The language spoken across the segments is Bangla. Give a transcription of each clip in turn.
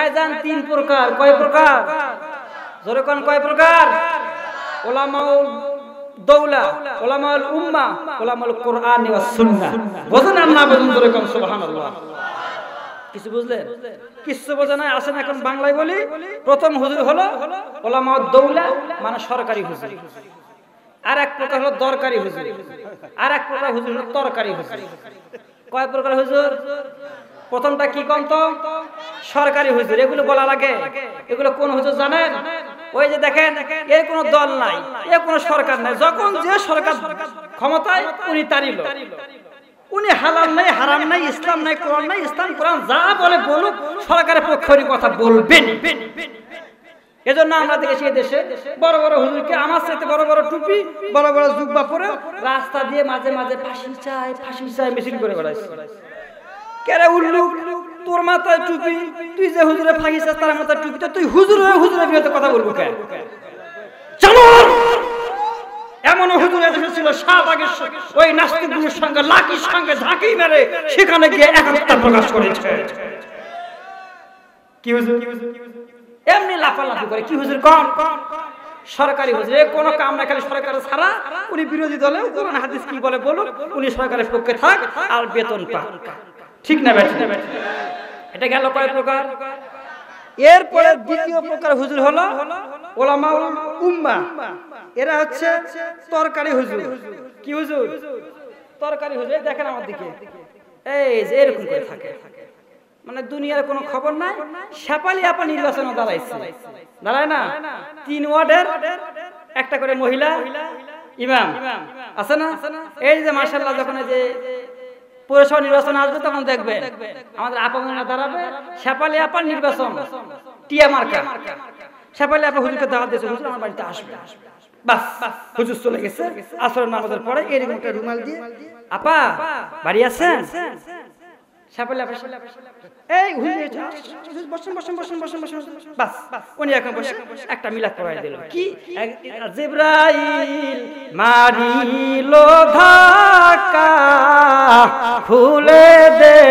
ভাইজান তিন প্রকার। কয় প্রকার? জোরে কোন কয় প্রকার? উলামাউল দৌলা, উলামাউল উম্মাহ, উলামাউল কোরআন ওয়াস সুন্নাহ। বুঝুন আর না বুঝুন জোরে কোন সুবহানাল্লাহ। কিছু বুঝলেন? কিছু বোঝা নাই। আসেন এখন বাংলায় বলি। প্রথম হুজুর হলো উলামাউদ দৌলা, মানে সরকারি হুজুর। আর এক প্রকার হলো দরকারি হুজুর। আর এক প্রকার হুজুর হলো তরকারি হুজুর। কয় প্রকার হুজুর? প্রথমটা কি কোন তো? সরকারি হুজুর। এগুলো বলা লাগে। এগুলো কোন হুজুর জানেন? ওই যে দেখেন, এর কোনো দল নাই, এর কোনো সরকার নাই, যখন যে সরকার ক্ষমতায় উনি তারই লোক। উনি হালাল নাই, হারাম নাই, ইসলাম নাই, কোরআন নাই, ইসলাম কোরআন যা বলে বলুক, সরকারের পক্ষের কথা বলবেন। এজন্য আমরা দেখেছি এই দেশে বড় বড় হুজুরকে আমার সাথে বড় বড় টুপি, বড় বড় জুব্বা পরে রাস্তা দিয়ে মাঝে মাঝে ফাঁসি চাই মিছিল করে বেড়াইছে। কেরে উল্লু, তোর মাথায় টুপি, তুই যে হুজুরে ফাঁসি চাস তার মাথায় টুপি, তো তুই হুজুরের বিরুদ্ধে কথা বলবো কেন? চলো। এমন হুজুর এদেশে ছিল, শাহবাগের ওই নাস্তিকদের সঙ্গে লাকির সঙ্গে ঝাঁকি মেরে সেখানে গিয়ে একাত্মতা প্রকাশ করেছে। কি হুজুর? এমনি লাফালাফি করে। কি হুজুর? কোন সরকারি হুজুর। কোনো কাম না, খালি সরকারের ছাড়া। উনি বিরোধী দলে কোরআন হাদিস কি বলে বলুক, উনি সরকারের পক্ষে থাক আর বেতন পাক। ঠিক না বেঠিক? এটা গেল কয় প্রকার। এরপরে দ্বিতীয় প্রকার হুজুর হলো উলামাউল উম্মাহ। এরা হচ্ছে তরকারি হুজুর। কি হুজুর? তরকারি হুজুর। দেখেন আমার দিকে, এই যে এরকম করে থাকে, মানে দুনিয়ার কোনো খবর নাই। শেফালি আপা নির্বাচনে দাঁড়াইছে, দাঁড়ায় না? 3 ওয়ার্ডের একটা করে মহিলা ইমাম আছে না? এই যে মাশাআল্লাহ, যখন এই যে পৌরসভা নির্বাচন আসবে তখন দেখবেন আমাদের আপা দাঁড়াবে। শেফালি আপা নির্বাচন টিয়া মার্কা। শেফালি আপা হুজুরকে দাওয়াত দিয়েছে, হুজুর আমার বাড়িতে আসবে। বাস, হুজুর চলে গেছে। আসরের নামাজের পরে এরকম একটা রুমাল দিয়ে, আপা বাড়ি আছেন? শেফালি আপা এই হুজুর বসেন বসেন বসেন বসেন বসেন। বাস, উনি এখন বসে একটা মিলাদ পড়াই দিল। কি? জিবরাইল মারিল ধাক্কা, খুলে দে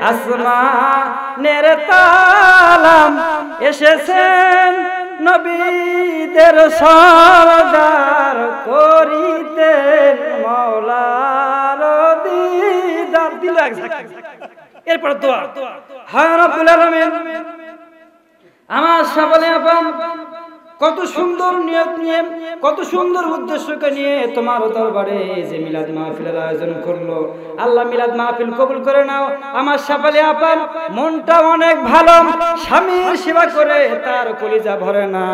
আসমানের তালাম, এসেছেন নবীদের সরদার, করিতে মাওলার দিদার। দিল এক ঝাঁকি। এরপর দোয়া, হায় রব্বুল আলামিন, আমার শেফালি আপা কত সুন্দর নিয়ত নিয়ে, কত সুন্দর উদ্দেশ্যকে নিয়ে তোমার দরবারে যে মিলাদ মাহফিলের আয়োজন করলো, আল্লাহ মিলাদ মাহফিল কবুল করে নাও। আমার শেফালি আপার মনটা অনেক ভালো, স্বামীর সেবা করে তার কলিজা ভরে না,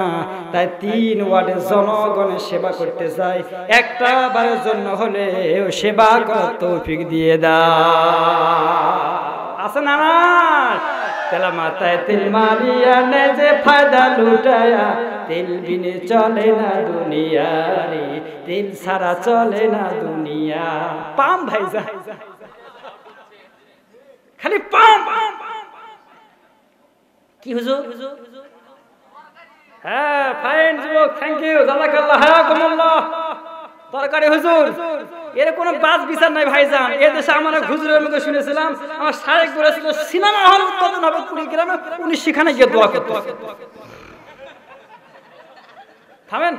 তাই 3 ওয়ার্ডের জনগণের সেবা করতে চাই। একটা বারের জন্য হলে সেবা করার তৌফিক দিয়ে দাও। আছে না? তেলা মাথায় তেল মারিয়া নে যে ফায়দা লুটায়া, তেল বিনে চলে না দুনিয়া রে, তেল ছাড়া চলে না দুনিয়া। পাম ভাইজা, খালি পাম। কি হুজুর? হ্যাঁ, ফাইন যুবক, থ্যাংক ইউ, জাযাকাল্লাহ, হায়াকুমুল্লাহ। তরকারি হুজুর, এর কোনো বাস বিচার নাই ভাইজান। এ দেশে আমার হুজুরের মুখে শুনেছিলাম, আমার শায়েখ বলেছিল সিনেমা হল উৎপাদন হবে কুড়িগ্রামে, উনি সেখানে গিয়ে দোয়া করতেন। থামেন,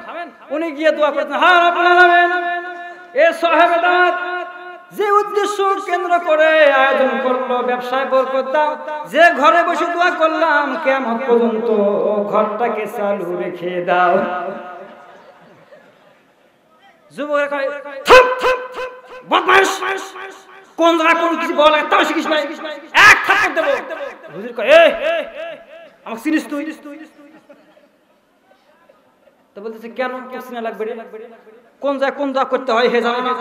উনি গিয়ে দোয়া করতেন, হ্যাঁ রব্বুল আলামিন, এ সাহেব দাওয়াত যে উদ্দেশ্য কেন্দ্র করে আয়োজন করলো, ব্যবসায় বরকত দাও। যে ঘরে বসে দোয়া করলাম, কিয়ামত পর্যন্ত ঘরটাকে চালু রেখে দাও। যুবকের কয়, থাম থাম বদমাশ, কোন জায়গা কোন কিছু বলা তাও শিখিস না, এক থাপ্পড় দেব। হুজুর কয়, এ আমাকে চিনিস তুই? তো বলতেছে, কেন চিনা লাগবে রে? কোন জায়গায় কোন দোয়া করতে হয় হে জানো না?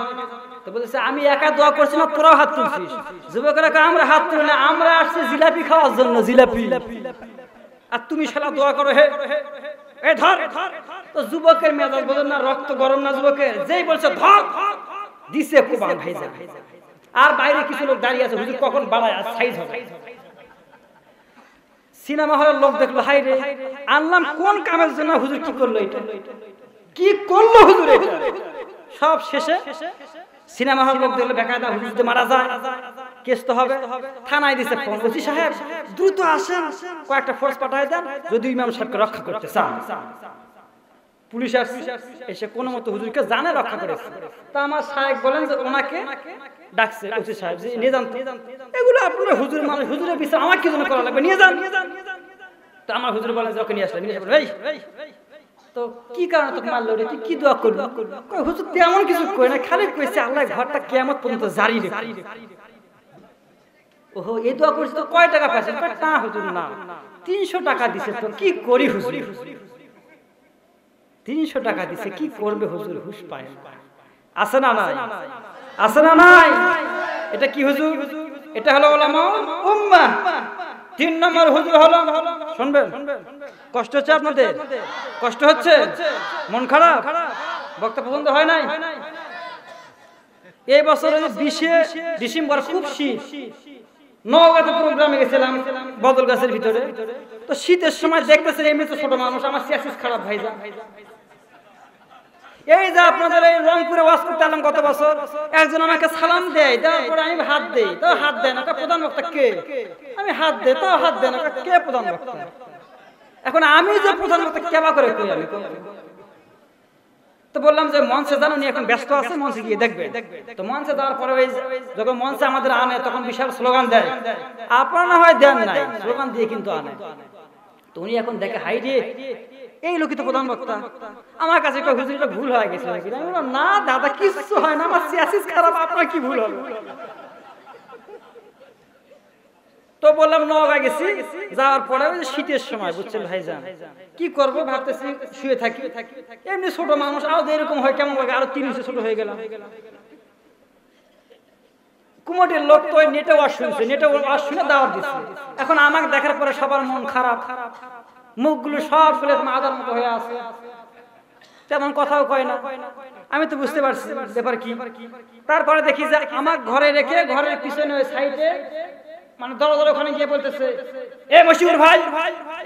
তো বলতেছে, আমি একা দোয়া করছি না, তোরাও হাত তুলছিস। যুবকেরা কয়, আমরা হাত তুলি না, আমরা আসছি জিলাপি খাওয়ার জন্য, জিলাপি। আর তুমি শালা দোয়া করো হে? এই ধর। তো যুবকের মেজাজ বলেন না, রক্ত গরম না যুবকের, যেই বলছে ধর, দিছে কোবান ভাইজা। আর বাইরে কিছু লোক দাঁড়িয়ে আছে, হুজুর কখন বাড়ায় আর সাইজ হবে। সিনেমা হলের লোক দেখলো, হাই রে আনলাম কোন কামের জন্য হুজুর কি করলো, এটা কি করলো হুজুর? সব শেষে সিনেমা হল লোক দেখলো বেকায়দা হুজুর মারা যায়। কেস তো হবে, থানায় দিছে ফোন, ওসি সাহেব দ্রুত আসেন, কয়েকটা ফোর্স পাঠায় দেন যদি ইমাম সাহেবকে রক্ষা করতে চান। পুলিশ এসে কোনো মতো হুজুরকে জানে রক্ষা করেছে। তা আমার সাহেব বলেন যে ওনাকে ডাকছে ওসি সাহেব, যে নিয়ে যান, এগুলো আপনার হুজুর মানুষ, হুজুরের বিচার আমার কি জন্য করা লাগবে, নিয়ে যান। তো আমার হুজুর বলেন যে ওকে নিয়ে আসলেন, তো কি কারণে তোকে মারলো রে, তুই কি দোয়া করবি? হুজুর তেমন কিছু কই না, খালি কইছে আল্লাহ ঘরটা কিয়ামত পর্যন্ত জারি রেখে। ওহো, এই দোয়া করছিস তো কয় টাকা পাইছিস? না হুজুর না, 300 টাকা দিছে। তো কি করি হুজুর? 300 টাকা দিছে, কি করবে হুজুর? হুশ পায় আছে না নাই? আছে না নাই? এটা কি হুজুর? এটা হলো উলামা উম্মাহ। 3 নম্বর হুজুর হলো, শুনবেন, কষ্ট হচ্ছে আপনাদের? কষ্ট হচ্ছে? মন খারাপ? বক্তা পছন্দ হয় নাই? এই বছর 20 ডিসেম্বর খুব শীত, নওগাঁতে প্রোগ্রামে গেছিলাম বদল গাছের ভিতরে। তো শীতের সময় দেখতেছেন এমনি তো ছোট মানুষ, আমার সিয়াসিস খারাপ ভাইজান। এই যে আপনাদের এই রংপুরে ওয়াজ করতে এলাম গত বছর, একজন আমাকে সালাম দেয়, দেওয়ার পরে আমি হাত দেই, তো হাত দেয় না, প্রধান বক্তা কে? আমি হাত দেই, তো হাত দেয় না, কে প্রধান বক্তা? এখন আমি যে প্রধান বক্তা কেবা করে কই আমি? তো বললাম যে মঞ্চে যান, উনি এখন ব্যস্ত আছে, মঞ্চে গিয়ে দেখবে। তো মঞ্চে যাওয়ার পরে ওই যখন মঞ্চে আমাদের আনে তখন বিশাল স্লোগান দেয়, আপনারা না হয় দেন নাই, স্লোগান দিয়ে কিন্তু আনে। তো উনি এখন দেখে, হাই রে এই লোকই তো প্রধান বক্তা। আমার কাছে কয় হুজুর এটা ভুল হয়ে গেছে নাকি? আমি বললাম না দাদা কিছু হয় না, আমার সিয়াসিস খারাপ, আপনার কি ভুল হবে? তো বললাম নওগাঁ গেছি, যাওয়ার পরে ওই শীতের সময় বুঝছেন ভাইজান, কি করবো ভাবতেছি, শুয়ে থাকি। এমনি ছোট মানুষ, আরো এরকম হয় কেমন লাগে, আরো 3 ইঞ্চি ছোট হয়ে গেলাম। কুমোটের লোক তো নেটে ওয়াজ শুনছে, নেটে ওয়াজ শুনে দাওয়াত দিচ্ছে। এখন আমাকে দেখার পরে সবার মন খারাপ, মুখগুলো সব ফুলে আদার মতো হয়ে আছে, তেমন কথাও কয় না। আমি তো বুঝতে পারছি ব্যাপার কি। তারপরে দেখি যে আমার ঘরে রেখে ঘরের পিছনে ওই সাইডে মানে দরজার ওখানে গিয়ে বলতেছে, এ মশিউর ভাই,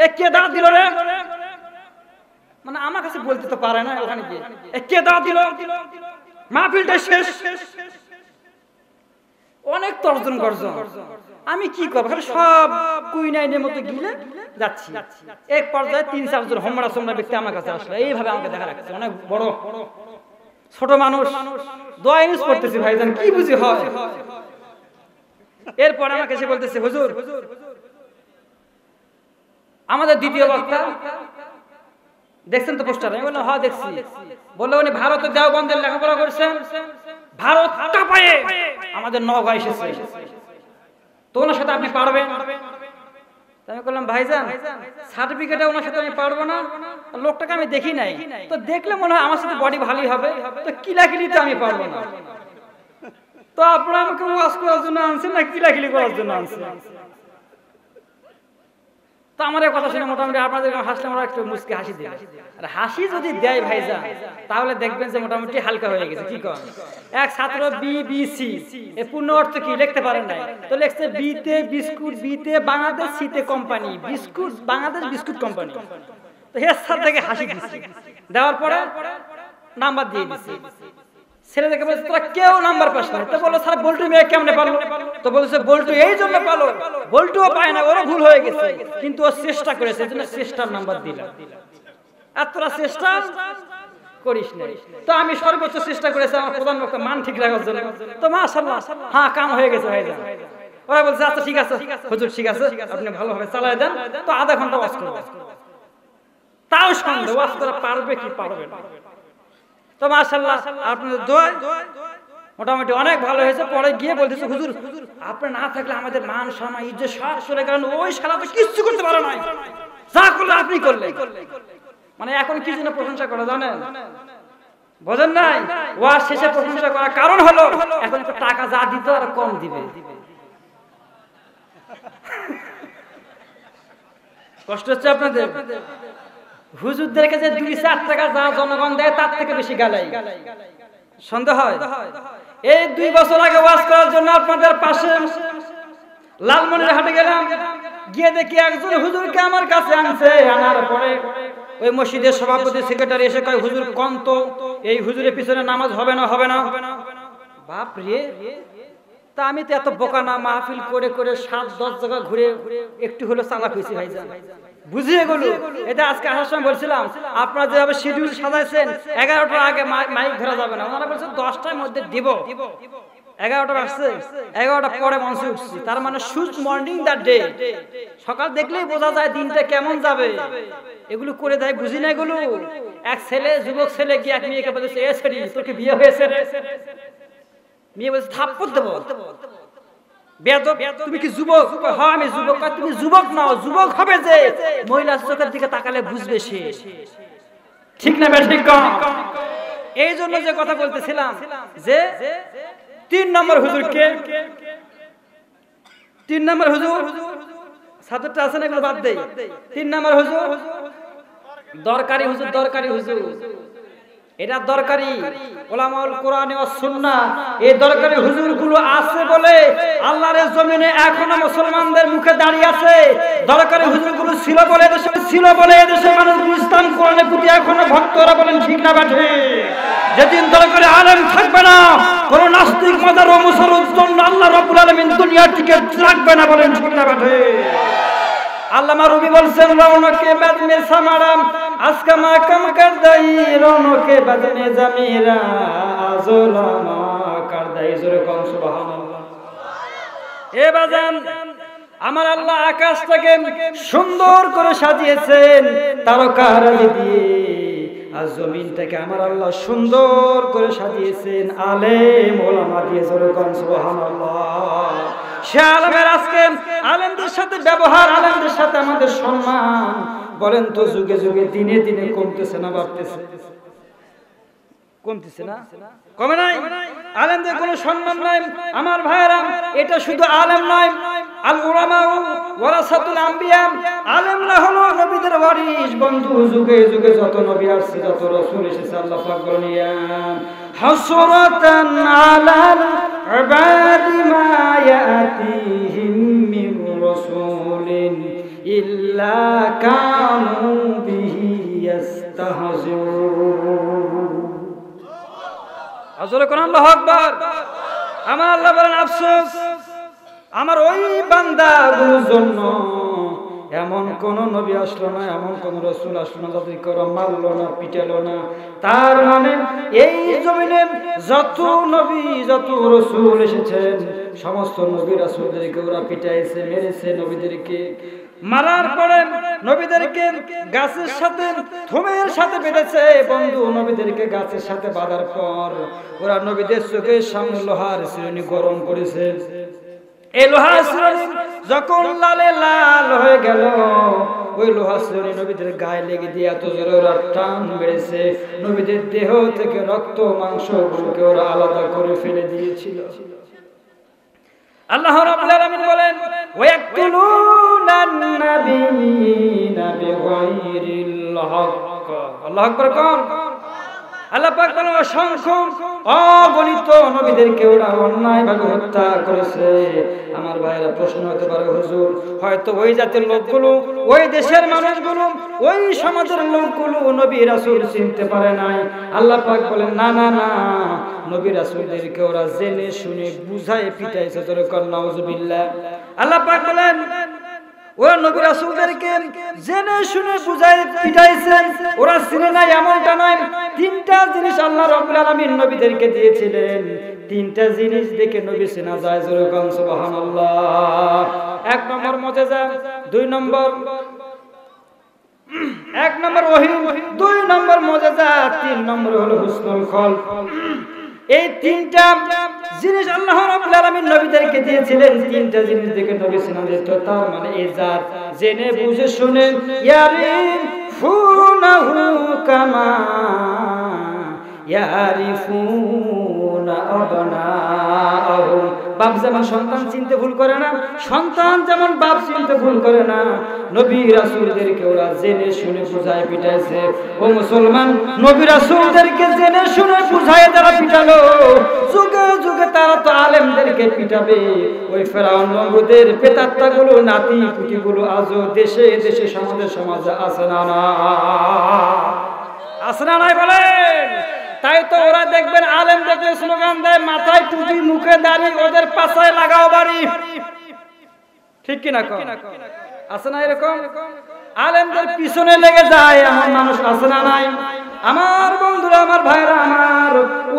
এ কে দাওয়াত দিল রে? মানে আমার কাছে বলতে তো পারে না, ওখানে গিয়ে এ কে দাওয়াত দিল? মাহফিলটা শেষ, অনেক তর্জন গর্জন। আমি কি করবো, সব কুইনাইনের মতো গিলে যাচ্ছি। এক পর্যায়ে 3-4 জন হোমরা সোমরা ব্যক্তি আমার কাছে আসলো, এইভাবে আমাকে দেখা রাখছে, অনেক বড় ছোট মানুষ, দোয়া ইউজ করতেছি ভাইজান, কি বুঝি হয়। এরপর আমাকে এসে বলতেছে, হুজুর আমাদের দ্বিতীয় বক্তা দেখছেন তো পোস্টার? আমি বললাম হ্যাঁ দেখছি। বললো উনি ভারতে দেওবন্দের লেখাপড়া করছেন, ভারত কাঁপায়ে আমাদের নওগাঁ এসেছে, তো ওনার সাথে আপনি পারবেন? আমি বললাম ভাইজান সার্টিফিকেটে ওনার সাথে আমি পারবো না, লোকটাকে আমি দেখি নাই, তো দেখলে মনে হয় আমার সাথে বডি ভালোই হবে, তো কিলাকিলিতে আমি পারবো না। তো আপনারা আমাকে ওয়াজ করার জন্য আনছেন না কিলাকিলি করার জন্য আনছেন? তো আমার এই কথা শুনে মোটামুটি আপনাদের হাসলে আমরা একটু মুচকি হাসি দিই। আর হাসি যদি দেয় ভাইজান তাহলে দেখবেন যে মোটামুটি হালকা হয়ে গেছে। কি কর এক ছাত্র বিবিসি এর পূর্ণ অর্থ কি লিখতে পারেন নাই, তো লিখছে বিতে বিস্কুট, বিতে বাংলাদেশ, সিতে company, biscuit Bangladesh biscuit company. তো এর স্যার থেকে হাসি দিচ্ছে, দেওয়ার পরে নাম্বার দিয়ে দিচ্ছে। ছেলেদেরকে বলছে তোরা কেউ নাম্বার পাস না, তো বললো স্যার বল্টু মেয়ে কেমনে পারলো? তো বলছে বল্টু এই জন্য পালো, বল্টুও পায় না, ওরও ভুল হয়ে গেছে, কিন্তু ও চেষ্টা করেছে, এই জন্য চেষ্টার নাম্বার দিলাম। আর তোরা চেষ্টা করিস না। তো আমি সর্বোচ্চ চেষ্টা করেছি আমার প্রধান বক্তা মান ঠিক রাখার জন্য। তো মাশাআল্লাহ হ্যাঁ কাম হয়ে গেছে ভাইজান। ওরা বলছে আচ্ছা ঠিক আছে হুজুর, ঠিক আছে আপনি ভালোভাবে চালায় দেন। তো আধা ঘন্টা ওয়াজ করব, তাও সন্দেহ ওয়াজ করা পারবে কি পারবে না। তো মাশাআল্লাহ আপনাদের দোয়া মোটামুটি অনেক ভালো হয়েছে। পরে গিয়ে বলতেছে হুজুর আপনি না থাকলে আমাদের মান সম্মান ইজ্জত সব চলে গেল, ওই শালা তো কিচ্ছু করতে পারে না, যা করলে আপনি করলে। মানে এখন কি জন্য প্রশংসা করা জানেন? বোঝেন নাই? ওয়াজ শেষে প্রশংসা করার কারণ হলো এখন একটু টাকা যা দিত আর কম দিবে। কষ্ট হচ্ছে আপনাদের? হুজুরদেরকে যে 2-4 টাকা যা জনগণ দেয় তার থেকে বেশি গালাই সন্দেহ হয়। এই 2 বছর আগে ওয়াজ করার জন্য আপনাদের পাশে লালমনিরহাটে গেলাম, গিয়ে দেখি একজন হুজুরকে আমার কাছে আনছে। আনার পরে ওই মসজিদের সভাপতি সেক্রেটারি এসে কয় হুজুর কোন তো এই হুজুরের পিছনে নামাজ হবে না, হবে না। বাপ রে, তা আমি তো এত বোকা না, মাহফিল করে করে 7-10 জায়গা ঘুরে একটু হলো চালাক হয়েছি ভাইজান, বুঝিয়ে গেল। এটা আজকে আসার সময় বলছিলাম আপনারা যেভাবে শিডিউল সাজাইছেন 11টার আগে মাইক ধরা যাবে না, ওনারা বলছেন 10টার মধ্যে দিব। 11টা আসছে, 11টা পরে মঞ্চে উঠছি, তার মানে শুজ মর্নিং দ্যাট ডে, সকাল দেখলেই বোঝা যায় দিনটা কেমন যাবে। এগুলো করে দেয়, বুঝি না এগুলো। এক ছেলে, যুবক ছেলে গিয়ে এক মেয়েকে বলেছে, এ ছেড়ি তোর কি বিয়ে হয়েছে রে? মেয়ে বলছে থাপ্পড় দেবো। বেয়াদব, তুমি কি যুবক? হ্যাঁ আমি যুবক। তুমি যুবক নাও, যুবক হবে যে মহিলার চোখের দিকে তাকালে বুঝবে সে, ঠিক না? ঠিক। এই জন্য যে কথা বলতেছিলাম যে 3 নম্বর হুজুর কে? 3 নম্বর হুজুর সাবজেক্টটা আছে না, এগুলো বাদ দেই। 3 নম্বর হুজুর দরকারি হুজুর, দরকারি হুজুর, এটা দরকারি উলামাউল কোরআন ওয়াস সুন্নাহ। এই দরকারি হুজুরগুলো আছে বলে আল্লাহর জমিনে এখনো মুসলমানদের মুখে দাঁড়িয়ে আছে। দরকারি হুজুরগুলো ছিল বলে এদেশে মানুষগুলো ইসলাম কোরআনের প্রতি এখনো ভক্তরা, বলেন ঠিক না বাঠে? যেদিন দরকারি আলেম থাকবে না, কোন নাস্তিক মাদার ও মুসলমানের জন্য আল্লাহ রাব্বুল আলামিন দুনিয়ার টিকে রাখবে না, বলেন ঠিক না বাঠে? আল্লামা রুমি বলছেন, রৌনকে বাদ মে সামারাম আজকা মা কাম কর দাই, রৌনকে বাদ মে জামিরা আজলামা কর দাই। জোরে কোন সুবহানাল্লাহ। এ বাজান, আমার আল্লাহ আকাশটাকে সুন্দর করে সাজিয়েছেন তারকারাজি দিয়ে, আর জমিনটাকে আমার আল্লাহ সুন্দর করে সাজিয়েছেন আলেম ওলামা দিয়ে। জোরে কোন সুবহানাল্লাহ। সে আলেমের আজকে আলেমদের সাথে ব্যবহার, আলেমদের সাথে আমাদের সম্মান, বলেন তো যুগে যুগে দিনে দিনে কমতেছে না বাড়তেছে? কমতেছে না, কমে নাই? আলেমদের কোনো সম্মান নাই আমার ভাইরা। এটা শুধু আলেম নয়, আল উলামা ওয়ারাসাতুল আম্বিয়া, আলেমরা হলো নবীদের ওয়ারিস। বন্ধু, যুগে যুগে যত নবী আসছে, যত রাসূল এসেছে, আল্লাহ পাক বলেন হাসরাতান আলাল ইবাদি মা ইয়াতিহিম মির রাসূলিন ইল্লা কানু বিহি ইস্তাহজিউন। আজরে কোন আল্লাহু আকবার। আমার আল্লাহ বলেন আফসোস আমার ওই বান্দাগুলোর জন্য এমন কোন নবী আসলো না, এমন কোন রাসূল আসলো না যাদেরকে ওরা মারলো না, পিটালো না। তার মানে এই জমিনে যত নবী, যত রাসূল এসেছেন, সমস্ত নবী রাসূলদেরকে ওরা পিটাইছে, মেরেছে। নবীদেরকে মারার পরে নবীদেরকে গাছের সাথে, থুমের সাথে বেঁধেছে। বন্ধু, নবীদেরকে গাছের সাথে বাঁধার পর ওরা নবীদের চোখের সামনে লোহার শিরনি গরম করেছে। এই লোহার শিরনি যখন লালে লাল হয়ে গেল, ওই লোহার শিরনি নবীদের গায়ে লেগে দিয়ে এত জোরে ওরা টান বেড়েছে, নবীদের দেহ থেকে রক্ত মাংস গুলোকে ওরা আলাদা করে ফেলে দিয়েছিল। আল্লাহ রাব্বুল আলামিন বলেন ওয়ায়াকতুলুনান নাবিয়িনা বিগাইরিল হক। আল্লাহু আকবার। কোন আল্লাহ পাক বলেন অসংখ্য অগণিত নবীদেরকে ওরা অন্যায়ভাবে হত্যা করেছে। আমার ভাইরা প্রশ্ন হতে পারে, হুজুর হয়তো ওই জাতের লোকগুলো, ওই দেশের মানুষগুলো, ওই সমাজের লোকগুলো নবী রাসূল চিনতে পারে নাই। আল্লাহ পাক বলেন না না না, নবী রাসূলদেরকে ওরা জেনে শুনে বুঝায় পিটাইছে। জোরে কর নাউজুবিল্লাহ। আল্লাহ পাক বলেন ওরা নবী রাসূলদেরকে জেনে শুনে বুঝায় পিটাইছেন, ওরা চিনে নাই এমনটা নয়। 3টা জিনিস আল্লাহ রাব্বুল আলামিন নবীদেরকে দিয়েছিলেন, 3টা জিনিস দেখে নবী চেনা যায়। জোরে কোন সুবহানাল্লাহ। 1 নম্বর মুজিজা, 2 নম্বর 1 নম্বর ওহী, 2 নম্বর মুজিজা, 3 নম্বর হলো হুসনুল খলক। এই 3টা জিনিস আল্লাহ রাব্বুল আলামিন নবীদেরকে দিয়েছিলেন। 3টা জিনিস দেখে নবী চেনা যেত। তার মানে এই জাত জেনে বুঝে শুনে ইয়ারিফুনাহু কামা ইয়ারিফুনা আবনাআহুম। বাপ যেমন সন্তান চিনতে ভুল করে না, সন্তান যেমন বাপ চিনতে ভুল করে না, নবী রাসূলদেরকে ওরা জেনে শুনে বুঝায় পিটাইছে। ও মুসলমান, নবী রাসূলদেরকে জেনে শুনে বুঝায় যারা পিটালো, যুগে যুগে তারা তো আলেমদেরকে পিটাবে। ওই ফেরাউন নমরুদের প্রেতাত্মাগুলো, নাতি পুতিগুলো আজও দেশে দেশে সমাজে সমাজে আছে না না? আছে না নাই বলেন? তাই তো ওরা দেখবেন আলেম দেখে স্লোগান দেয়, মাথায় টুপি মুখে দাড়ি, ওদের পাছায় লাগাও বাড়ি। ঠিক কিনা কন? আছে না এরকম? আলেমদের পিছনে লেগে যায় এমন মানুষ আছে না নাই? আমার বন্ধুরা, আমার ভাইরা, আমার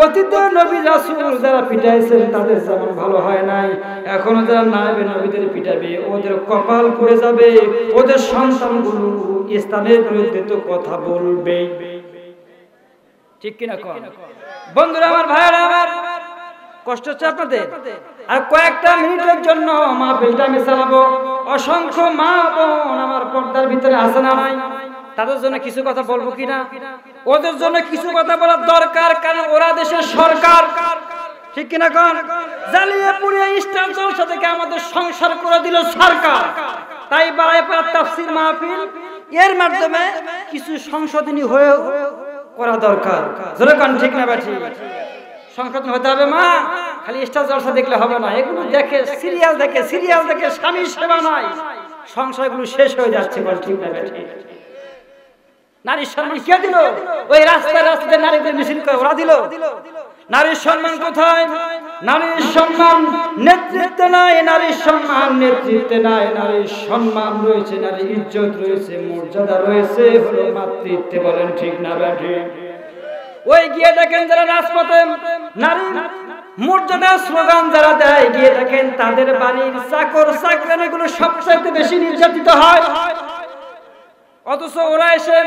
অতীতে নবী রাসূল যারা পিটাইছেন তাদের যেমন ভালো হয় নাই, এখনো যারা নায়েবে নবীদের পিটাবে ওদের কপাল পুড়ে যাবে। ওদের সন্তানগুলো ইসলামের বিরুদ্ধে তো কথা বলবে। ঠিক কিনা কন? বন্ধুরা, আমার ভাইরা, আমার কষ্ট হচ্ছে আপনাদের? আর কয়েকটা মিনিটের জন্য মাহফিলটা আমি চালাবো। অসংখ্য মা বোন আমার পর্দার ভিতরে আছে না নাই? তাদের জন্য কিছু কথা বলবো কিনা? ওদের জন্য কিছু কথা বলার দরকার, কারণ ওরা দেশের সরকার। ঠিক কিনা কন? জ্বালিয়ে পুড়িয়ে ইসলাম জলসা থেকে আমাদের সংসার করে দিল সরকার। তাই বারাইপাড়া তাফসীর মাহফিল এর মাধ্যমে কিছু সংশোধনী হয়ে করা দরকার। জোরে কন ঠিক না বাটি? সংশোধন হতে হবে মা, খালি স্টার জলসা দেখলে হবে না। এগুলো দেখে, সিরিয়াল দেখে, স্বামীর সেবা নাই, সংসারগুলো শেষ হয়ে যাচ্ছে। বল ঠিক না বাটি? নারীর সম্মান কে দিল? ওই রাস্তায় রাস্তায় নারীদের মিছিল করে ওরা দিল। নারীর সম্মান কোথায়? নারীর সম্মান নেতৃত্বে নাই, নারীর সম্মান নেতৃত্বে নাই। নারীর সম্মান রয়েছে, নারীর ইজ্জত রয়েছে, মর্যাদা রয়েছে হলো মাতৃত্বে। বলেন ঠিক না বাটি? ওই গিয়ে দেখেন যারা রাজপথে নারীর মর্যাদা স্লোগান যারা দেয়, গিয়ে দেখেন তাদের বাড়ির চাকর চাকরানিগুলো সবচেয়ে বেশি নির্যাতিত হয়। অথচ ওরা এসে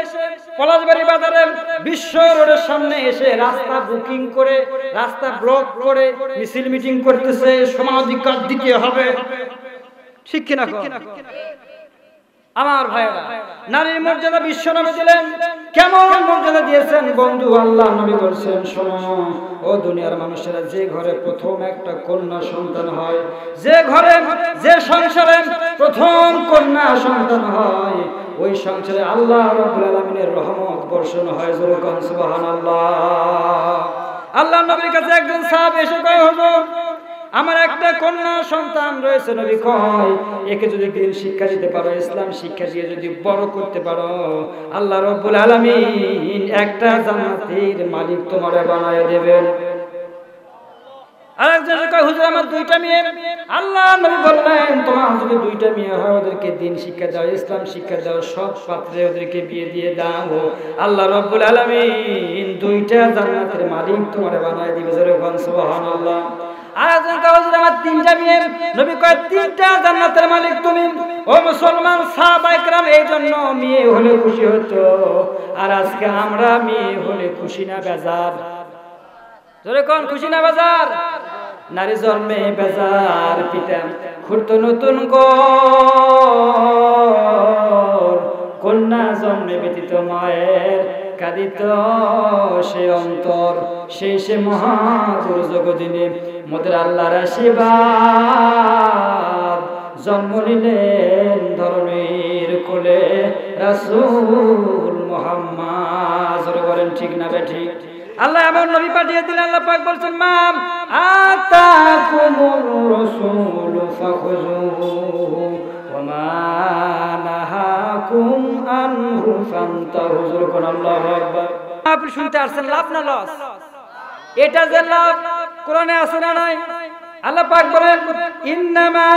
পলাশবাড়ি বাজারে বিশ্ব রোডের সামনে এসে রাস্তা বুকিং করে, রাস্তা ব্লক করে মিছিল মিটিং করতেছে, সমানাধিকার দিতে হবে। ঠিক কিনা? আমার ভাইরা, নারীর মর্যাদা বিশ্ব নবী দিলেন। কেমন মর্যাদা দিয়েছেন বন্ধু? আল্লাহ নবী বলছেন, শোনো ও দুনিয়ার মানুষেরা, যে ঘরে প্রথম একটা কন্যা সন্তান হয়, যে ঘরে, যে সংসারে প্রথম কন্যা সন্তান হয়, ওই সংসারে আল্লাহ রাব্বুল আলামিনের রহমত বর্ষণ হয়। জোরে কোন সুবহানাল্লাহ। আল্লাহ নবীর কাছে একজন সাহাবী এসে কয়, হুজুর আমার একটা কন্যা সন্তান রয়েছে। নবী কয়, একে যদি দিন শিক্ষা দিতে পারো, ইসলাম শিক্ষা দিয়ে যদি বড় করতে পারো, আল্লাহ রাব্বুল আলামিন একটা জান্নাতের মালিক তোমারে বানায় দেবেন। আরেকজন কয়, হুজুর আমার দুইটা মেয়ে। আল্লাহ নবী বললেন, তোমার যদি দুইটা মেয়ে হয়, ওদেরকে দিন শিক্ষা দাও, ইসলাম শিক্ষা দাও, সব পাত্রে ওদেরকে বিয়ে দিয়ে দাও, আল্লাহ রাব্বুল আলামিন দুইটা জান্নাতের মালিক তোমারে বানায় দিবে। জোরে বলেন সুবহানাল্লাহ। আরেকজন কয়, হুজুর আমার তিনটা মেয়ে। নবী কয়, তিনটা জান্নাতের মালিক তুমি। ও মুসলমান সাহাবায়ে কেরাম, এই জন্য মেয়ে হলে খুশি হতো, আর আজকে আমরা মেয়ে হলে খুশি না বেজার? জোরে কোন খুশি না বেজার? নারী জন্মে বেজার, পিতা খুঁড়তো নতুন ঘর, কন্যা জন্মে ব্যতীত মায়ের কাঁদিত সে অন্তর। সেই সে মহা দুর্যোগ দিনে মোদের আল্লাহর আশীর্বাদ, জন্ম নিলেন ধরণীর কোলে রাসূল মুহাম্মদ। জোরে বলেন ঠিক না বেঠিক? আল্লাহ এমন নবী পাঠিয়ে দিলেন। আল্লাহ পাক বলছেন, মাম আতাকুমুর রাসূলু ফাখুযুহু ওয়া মা নাহাকুম আনহু ফান্তাহু। আল্লাহু আকবার। আপনি শুনতে আসছেন, লাভ না লস? এটা যে লাভ কোরআনে আছে না নাই? আল্লাহ পাক বলেন, ইন্নামা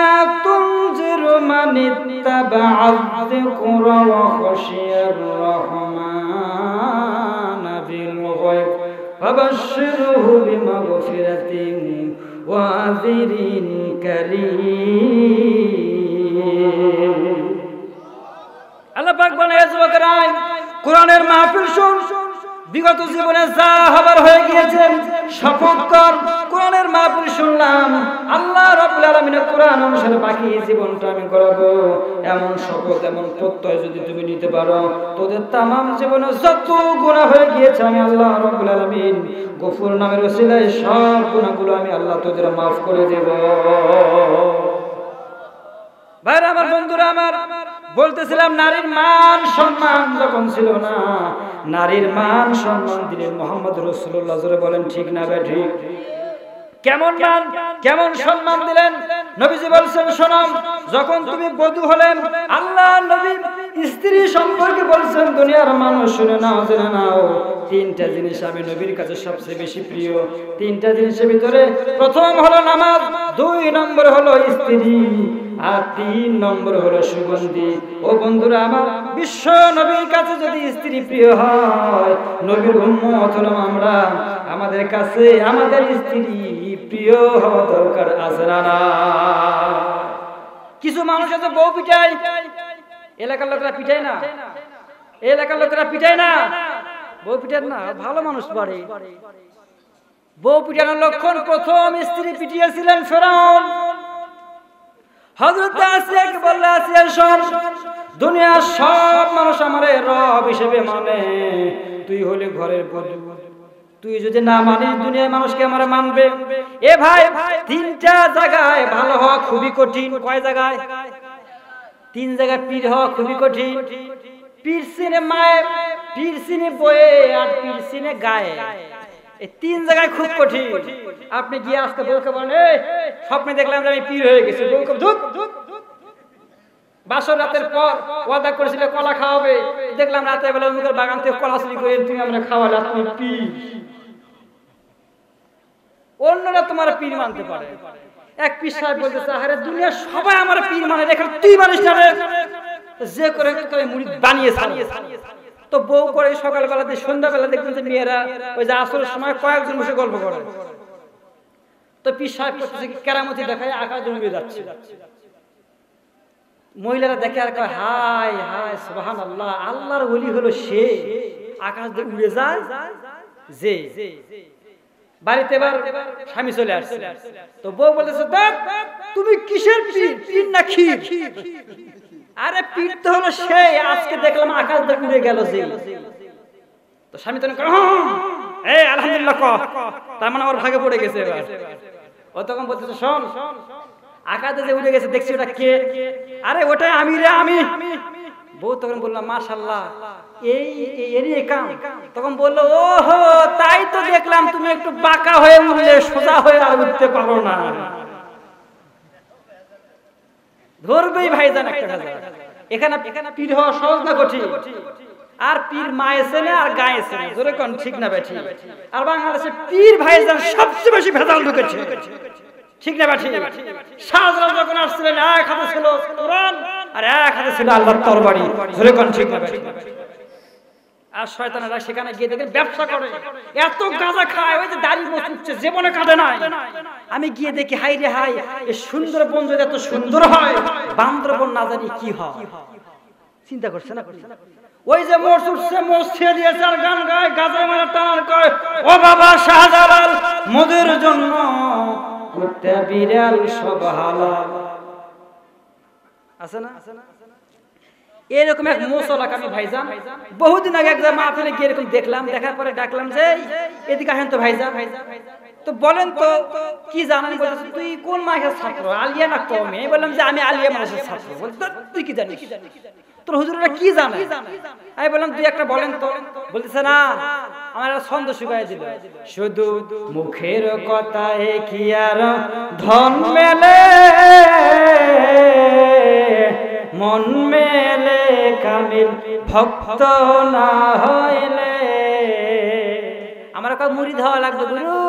তুনজিরু মান ইত্তাবা'আ যিকরা ওয়া খাশিয়ার রাহমান বিল গায়ব ফাবাশশিরহু বিমাগফিরাতিন ওয়া আযরিন কারীম। আল্লাহ পাক বলেন, হে যুবকেরা, কোরআনের মাহফিল শুন, বিগত জীবনে যা হবার হয়ে গিয়েছে শপথ কর, কোরআনের মাহফিল শুনলাম, আল্লাহ রাব্বুল আলামিনের কোরআন অনুসারে বাকি জীবনটা আমি গড়াবো। এমন শপথ, এমন প্রত্যয় যদি তুমি নিতে পারো, তোদের তামাম জীবনে যত গুনাহ হয়ে গিয়েছে আমি আল্লাহ রাব্বুল আলামিন গফুর নামের ওসিলায় সব গুনাহগুলো আমি আল্লাহ তোদের মাফ করে দেব। ভাইরা আমার, বন্ধুরা আমার, বলতেছিলাম নারীর মান সম্মান যখন ছিল না, নারীর মান সম্মান দিলেন মুহাম্মদ রাসূলুল্লাহ। জোরে বলেন ঠিক না বেঠিক? কেমন মান, কেমন সম্মান দিলেন? নবীজি বলছেন, শোনো, যখন তুমি বধূ হলেন, আল্লাহ নবী স্ত্রী সম্পর্কে বলছেন দুনিয়ার মানুষ শুনে নাও জেনে নাও, তিনটা জিনিস আমি নবীর কাছে সবচেয়ে বেশি প্রিয়। তিনটা জিনিসের ভিতরে প্রথম হলো নামাজ, 2 নম্বর হলো স্ত্রী, আর 3 নম্বর হলো সুগন্ধি। ও বন্ধুরা আমার, বিশ্ব নবীর কাছে যদি স্ত্রী প্রিয় হয়, নবীর উম্মত হলাম আমরা, আমাদের কাছে আমাদের স্ত্রী প্রিয় হওয়া দরকার আছে না? কিছু মানুষ আছে বউ পিটায়, এলাকার লোকেরা পিটায় না, এলাকার লোকেরা পিটায় না, বউ পিটায় না, ভালো মানুষ বাড়ে। বউ পিটানোর লক্ষণ প্রথম স্ত্রী পিটিয়েছিলেন ফেরাউন। হযরত আসিয়াকে বললে, আসিয়া শোন, দুনিয়ার সব মানুষ আমারে রব হিসেবে মানে, তুই হলে ঘরের বধূ, তুই যদি না মানিস দুনিয়ার মানুষকে আমারে মানবে। এ ভাই, 3টা জায়গায় ভালো হওয়া খুবই কঠিন। কয় জায়গায়? 3 জায়গায় পীর হওয়া খুবই কঠিন। পীর সিনে মায়ে, পীর সিনে বয়ে, আর পীর সিনে গায়ে। এই 3 জায়গায় খুব কঠিন। আপনি গিয়ে আজকে বউকে বলেন, এই স্বপ্নে দেখলাম যে আমি পীর হয়ে গেছি, বউকে ধুক, বাসর রাতের পর ওয়াদা করেছিল কলা খাওয়াবে, দেখলাম রাতে বেলা মুখের বাগান থেকে কলা চুরি করে তুমি আমরা খাওয়ালে, তুমি পীর। অন্যরা তোমার পীর মানতে পারে। এক পীর সাহেব বলতেছে, আরে দুনিয়ার সবাই আমার পীর মানে, দেখেন তুই মানিস না, যে করে করে মুড়ি বানিয়েছে। তো বউ করে সকালবেলা দিয়ে সন্ধ্যাবেলা দেখবেন যে মেয়েরা ওই যে আসরের সময় কয়েকজন বসে গল্প করে। তো পীর সাহেব করতেছে কি, কেরামতি দেখায় আকাশ জমে যাচ্ছে। মহিলারা দেখে আর কয়, হায় হায় সুবহানাল্লাহ, আল্লাহর ওলি হলো সে, আকাশ দিয়ে উড়ে যায়। যে বাড়িতে এবার স্বামী চলে আসছে, তো বউ বলতেছে, দেখ তুমি কিসের পীর, পীর না ক্ষীর? আরে পীর তো হলো সে, আজকে দেখলাম আকাশ দিয়ে উড়ে গেল যে। তো স্বামী তো এই আলহামদুলিল্লাহ ক, তার মানে ওর ভাগে পড়ে গেছে। এবার ও তখন বলতেছে, শোন, আকাশে যে উড়ে গেছে দেখছি ওটা কে? আরে ওটাই আমি রে, আমি। বউ তখন বললাম, মাশাআল্লাহ, এরই কাম। তখন বললো, ওহো তাই তো দেখলাম তুমি একটু বাঁকা হয়ে উঠলে, সোজা হয়ে আর উঠতে পারো না। ধরবেই ভাইজান একটা কথা, এখানে পীর হওয়া সহজ না কঠিন? আর পীর মায়ে চেনে আর গায়ে চেনে, জোরে কোন ঠিক না বেঠি? আর বাংলাদেশে পীর ভাইজান সবচেয়ে বেশি ভেজাল ঢুকেছে, ঠিক না বেঠি? শাহজালাল যখন আসছিলেন, এক হাতে ছিল কোরআন আর এক হাতে ছিল আল্লাহর তরবারি, জোরে কোন ঠিক না বেঠি? আর শয়তানেরা সেখানে গিয়ে দেখেন ব্যবসা করে, এত গাঁজা খায়, ওই যে দাড়ি মুছছে, জীবনে কাঁদে নাই। আমি গিয়ে দেখি, হাই রে হাই, এই সুন্দরবন যদি এত সুন্দর হয়, বান্দরবন না জানি কি হয়। চিন্তা করছে না? ওই যে মোষ উঠছে, মোষ ছেড়ে দিয়েছে আর গান গায়, গাঁজা মারা টান কয়, ও বাবা শাহজালাল, মোদের জন্য কুত্তা বিড়াল সব হালাল। আছে না? এরকম এক মোসলাক আমি ভাইজান বহুদিন আগে এক জায়গায় মাহফিলে গিয়ে এরকম দেখলাম, দেখার পরে ডাকলাম যে এদিকে আসেন তো ভাইজান। তো বলেন তো কি জানেন? বলতেছে, তুই কোন মাসের ছাত্র, আলিয়া না কমে? আমি বললাম যে আমি আলিয়া মাসের ছাত্র। বলতে, তুই কি জানিস? তোর হুজুররা কি জানে? আমি বললাম তুই একটা বলেন তো। বলতেছে, না আমার ছন্দ শুকায় দিল, শুধু মুখের কথায় কি আর ধন মেলে, মন মেলে কামিল ভক্ত না হইলে। আমার কাছে মুড়ি দেওয়া লাগবে গুরু।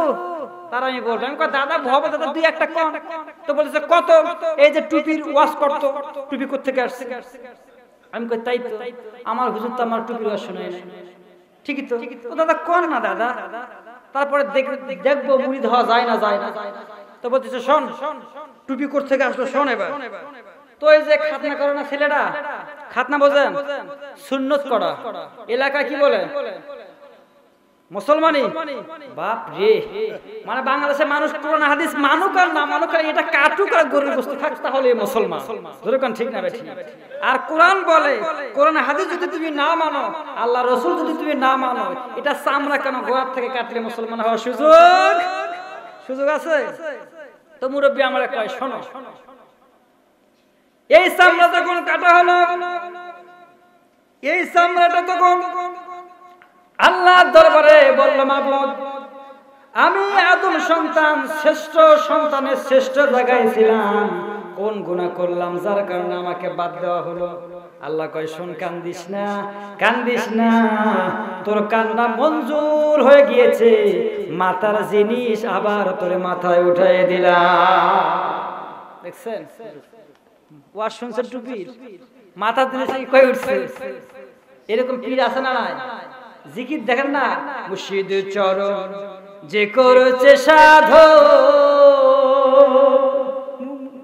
তার আমি বললাম, দাদা ভব দাদা দুই একটা কম। তো বলেছে, কত? এই যে টুপির ওয়াশ করতো, টুপি কোত্থেকে আসছে? আমি কই, তাই তো, আমার হুজুর তো আমার টুপির ওয়াশ শোনায় না। ঠিকই তো। ও দাদা কোন না দাদা, তারপরে দেখবো মুড়ি দেওয়া যায় না যায় না। তো বলতেছে, শোন, টুপি কোত্থেকে আসলো শোন এবার। তো এই যে খাতনা করে না ছেলেরা, খাতনা বোঝেন? সুন্নত করা। এলাকায় কি বলে? মুসলমানি। বাপ রে, মানে বাংলাদেশের মানুষ কোরআন হাদিস মানুক আর না মানুক, এটা কাটুক আর গরুর বস্তু খাক, তাহলে মুসলমান। যেরকম ঠিক না বেঠি? আর কোরআন বলে, কোরআন হাদিস যদি তুমি না মানো, আল্লাহ রসুল যদি তুমি না মানো, এটা চামড়া কেন গোড়ার থেকে কাটলে মুসলমান হওয়ার সুযোগ আছে? তো মুরব্বী আমার কয়, শোনো, এই চামড়া যখন কাটা হলো, এই চামড়াটা তখন আল্লাহর দরবারে বলল, মাবুদ, আমি আদম সন্তান শ্রেষ্ঠ সন্তানের শ্রেষ্ঠ জায়গায় ছিলাম, কোন গুনাহ করলাম যার কারণে আমাকে বাদ দেওয়া হলো? আল্লাহ কয়, শোন, কান্দিস না, তোর কান্না মঞ্জুর হয়ে গিয়েছে, মাথার জিনিস আবার তোর মাথায় উঠাই দিলাম। দেখছেন ওয়াজ শুনছেন? টুপির মাথার জিনিস কই উঠছে? এরকম পীর আছে না নাই? জিকির দেখেন না, মুর্শিদ চরণ যে করেছে সাধু,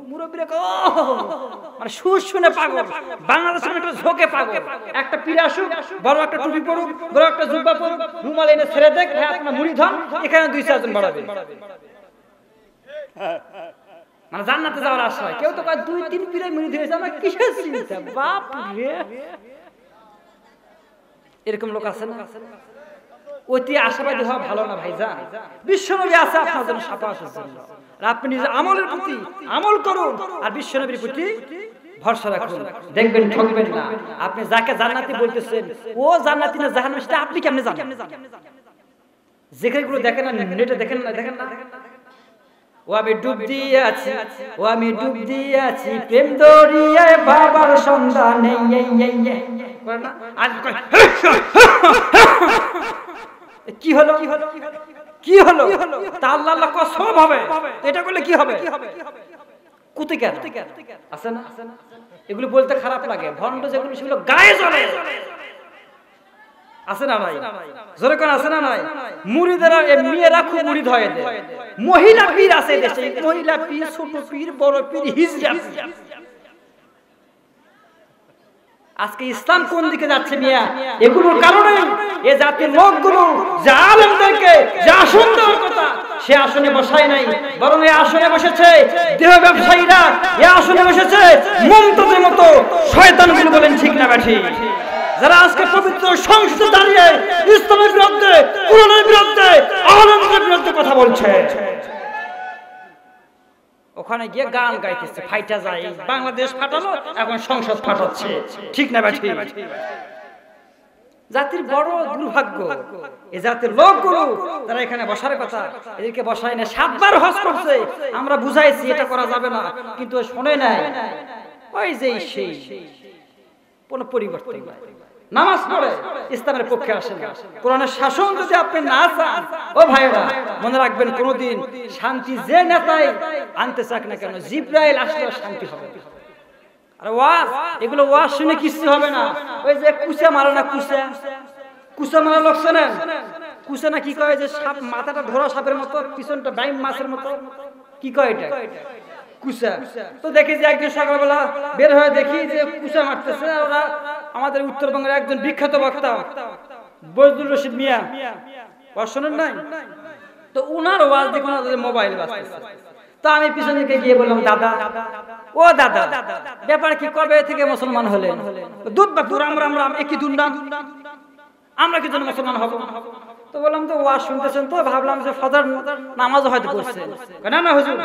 মুরব্বিরা মানে সুর শুনে পাগল, বাংলাদেশের একটা ঝোঁকে পাগল। একটা পীর আসুক, বড় একটা টুপি পরুক, বড় একটা জুব্বা পরুক, রুমাল এনে ছেড়ে দেখ, হ্যাঁ আপনার মুড়ি ধন, এখানে 2-4 জন বাড়াবে, মানে জান্নাতে যাওয়ার আশায়। কেউ তো কয় 2-3 পীরে মুড়ি ধরেছে, আমার কিসের চিন্তা, বাপ রে। এরকম লোক আছে না? অতি আশাবাদী হওয়া ভালো না ভাইজান। বিশ্বনবী আছে আপনার জন্য শাফাআতের জন্য, আর আপনি নিজে আমলের প্রতি আমল করুন আর বিশ্বনবীর প্রতি ভরসা রাখুন, দেখবেন ঠকবেন না। আপনি যাকে জান্নাতি বলতেছেন ও জান্নাতি না জাহান্নামী সেটা আপনি কেমনে জানেন? যেখানেগুলো দেখেন না, নেটে দেখেন না। ও আমি ডুব দিয়ে আছি প্রেম দরিয়ায়, বাবার সন্ধানে। কি হলো? তা আল্লাহ কসম হবে, এটা করলে কি হবে? কুতিকার আছে না? এগুলো বলতে খারাপ লাগে, ভণ্ড যেগুলো সেগুলো গায়ে জ্বলে, আছে না ভাই? জোরে কোন আছে না নাই? মুরিদেরা মেয়েরা খুব মুরিদ হয়ে দেয়। মহিলা পীর আছে দেশে, মহিলা পীর, ছোট পীর, বড় পীর, হিজড়া। আজকে ইসলাম কোন দিকে যাচ্ছে মিয়া? এগুলোর কারণে এই জাতির লোকগুলো যে আলেমদেরকে যে আসন দেওয়ার কথা সে আসনে বসায় নাই, বরং এই আসনে বসেছে দেহ ব্যবসায়ীরা, এই আসনে বসেছে মুমতাজের মতো শয়তানগুলো। বলেন ঠিক না ব্যাঠি? যারা আজকে পবিত্র সংসদে দাঁড়িয়ে ইসলামের বিরুদ্ধে, কোরআনের বিরুদ্ধে, আলেমদের বিরুদ্ধে কথা বলছে, ওখানে গিয়ে গান গাইতেছে, ফাইটা যায়। বাংলাদেশ ফাটালো, এখন সংসদ ফাটাচ্ছে, ঠিক না ব্যাঠি? জাতির বড় দুর্ভাগ্য, এই জাতির লোকগুলো তারা এখানে বসার কথা, এদেরকে বসায় না। 7 বার হজ করছে, আমরা বুঝাইছি এটা করা যাবে না, কিন্তু শোনে নাই। ওই যে সেই কোন পরিবর্তন নাই, নামাজ পড়ে ইসলামের পক্ষে আসে না। কোরআনের শাসন যদি আপনি না চান, ও ভাইরা মনে রাখবেন, কোনদিন শান্তি যে নেতাই আনতে চাক না কেন, জিবরাইল আসলেও শান্তি হবে। আর ওয়াজ, এগুলো ওয়াজ শুনে কিছু হবে না। ওই যে কুচা মারা না, কুচা মারা লোক শোনেন, কুচা না কি কয়, যে সাপ মাথাটা ধরা সাপের মতো, পিছনটা ডাইম মাছের মতো, কি কয় এটা? কুচা। তো দেখি যে একদিন সকালবেলা বের হয়ে দেখি যে কুচা মারতেছে। ওরা আমাদের উত্তরবঙ্গের একজন বিখ্যাত বক্তা বজলুর রশিদ মিয়া, ওয়াজ শোনেন নাই? তো উনার ওয়াজ দেখুন, মোবাইল বাজতেছে। তো আমি পিছন দিকে গিয়ে বললাম, দাদা, ও দাদা, ব্যাপার কি, কবে থেকে মুসলমান হলেন? দুধ বাপুর, আমরা একই দুর্নাম, আমরা কি জন্য মুসলমান হব? তো বললাম, তো ওয়াজ শুনতেছেন তো, ভাবলাম যে ফজর নামাজও হয়তো পড়ছেন। না হুজুর,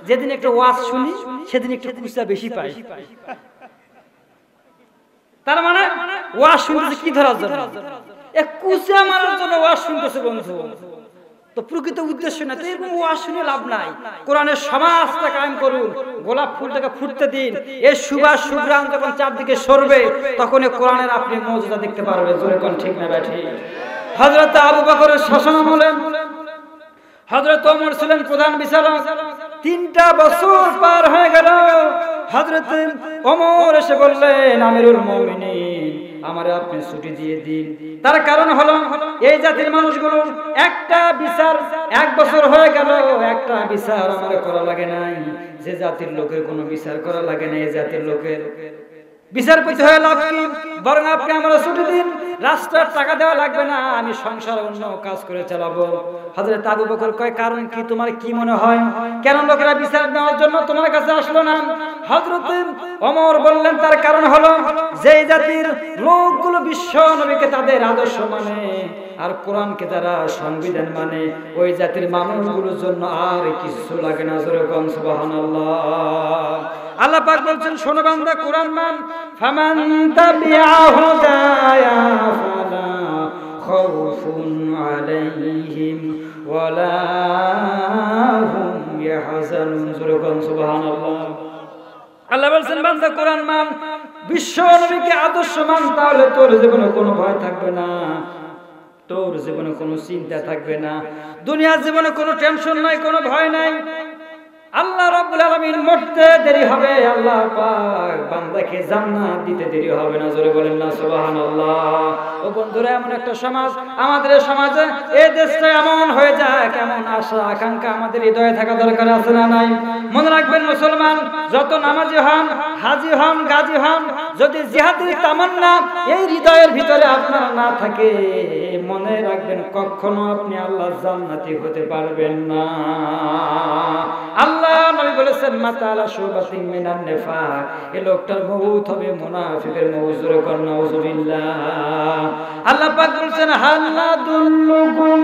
যেদিন একটু ওয়াজ শুনি সেদিন একটু কুচা বেশি পাই। তার মানে ওয়াজ শুনতেছে কি ধরার জন্য? কুচা মারার জন্য ওয়াজ শুনতেছে বন্ধু। তো প্রকৃত উদ্দেশ্য না, তো এরকম ওয়াজ শুনে লাভ নাই। কোরআনের সমাজটা কায়েম করুন, গোলাপ ফুলটাকে ফুটতে দিন। এই সুবাস সুগ্রাম যখন চারদিকে সরবে, তখন কোরআনের আপনি মর্যাদা দেখতে পারবেন। জোরে কোন ঠিক না ব্যাঠি? হযরত আবু বকরের শাসন আমলে হযরত ওমর ছিলেন প্রধান বিচারক। 3টা বছর পার হয়ে গেল, হযরত ওমর এসে বললেন, আমিরুল মুমিনিন, আমারে আপনি ছুটি দিয়ে দিন। তার কারণ হলো, এই জাতির মানুষগুলোর একটা বিচার 1 বছর হয়ে গেল, একটা বিচার আমার করা লাগে নাই। যে জাতির লোকের কোনো বিচার করা লাগে না, এই জাতির লোকের বিচারপতি হয়ে লাভ কি? বরং আপনি আমার ছুটি দিন, রাস্তার টাকা দেওয়া লাগবে না, আমি সংসার অন্য কাজ করে চালাবো। হযরত আবু বকর কয়, কারণ কি? তোমার কি মনে হয় কেন লোকেরা বিচার দেওয়ার জন্য তোমার কাছে আসলো না? হযরত ওমর বললেন, তার কারণ হলো, যে জাতির লোকগুলো বিশ্ব নবীকে তাদের আদর্শ মানে আর কোরআনকে যারা সংবিধান মানে, ওই জাতির মানুষগুলোর জন্য আর কিছু লাগে না। জোরে কোন সুবহানাল্লাহ। আল্লাহ পাক বলছেন, শোনো বান্দা, কোরআন মান, ফামান তাবিআ হুদায়া ফালা খাউফুন আলাইহিম ওয়ালা হুম ইয়াহজানুন। জোরে কোন সুবহানাল্লাহ। আল্লাহ বলছেন বান্দা কোরআন মান, বিশ্ব নবীকে আদর্শ মান, তাহলে তোর জীবনে কোনো ভয় থাকবে না, তোর জীবনে কোনো চিন্তা থাকবে না, দুনিয়ার জীবনে কোনো টেনশন নাই, কোনো ভয় নাই। আল্লাহ রাব্বুল আলামিন মরতে দেরি হবে, আল্লাহ পাক বান্দাকে জান্নাত দিতে দেরি হবে না। জোরে বলেন না সুবহানাল্লাহ। ও বন্ধুরা, এমন একটা সমাজ, আমাদের সমাজে এই দেশটা এমন হয়ে যায়, কেমন আশা আকাঙ্ক্ষা আমাদের হৃদয়ে থাকা দরকার আছে না নাই? মনে রাখবেন মুসলমান, যত নামাজি হন, হাজি হন, গাজী হন, যদি জিহাদের তামান্না এই হৃদয়ের ভিতরে আপনার না থাকে, মনে রাখবেন কখনো আপনি আল্লাহর জান্নাতি হতে পারবেন না। আল্লাহ নবী বলেছেন মাতালা শুবাতিন মিনান নিফাক, এই লোকটার মউত হবে মুনাফিকের মউত। জোরে কর নাউযুবিল্লাহ। আল্লাহ পাক বলেছেন হাল্লা দুল্লুকুম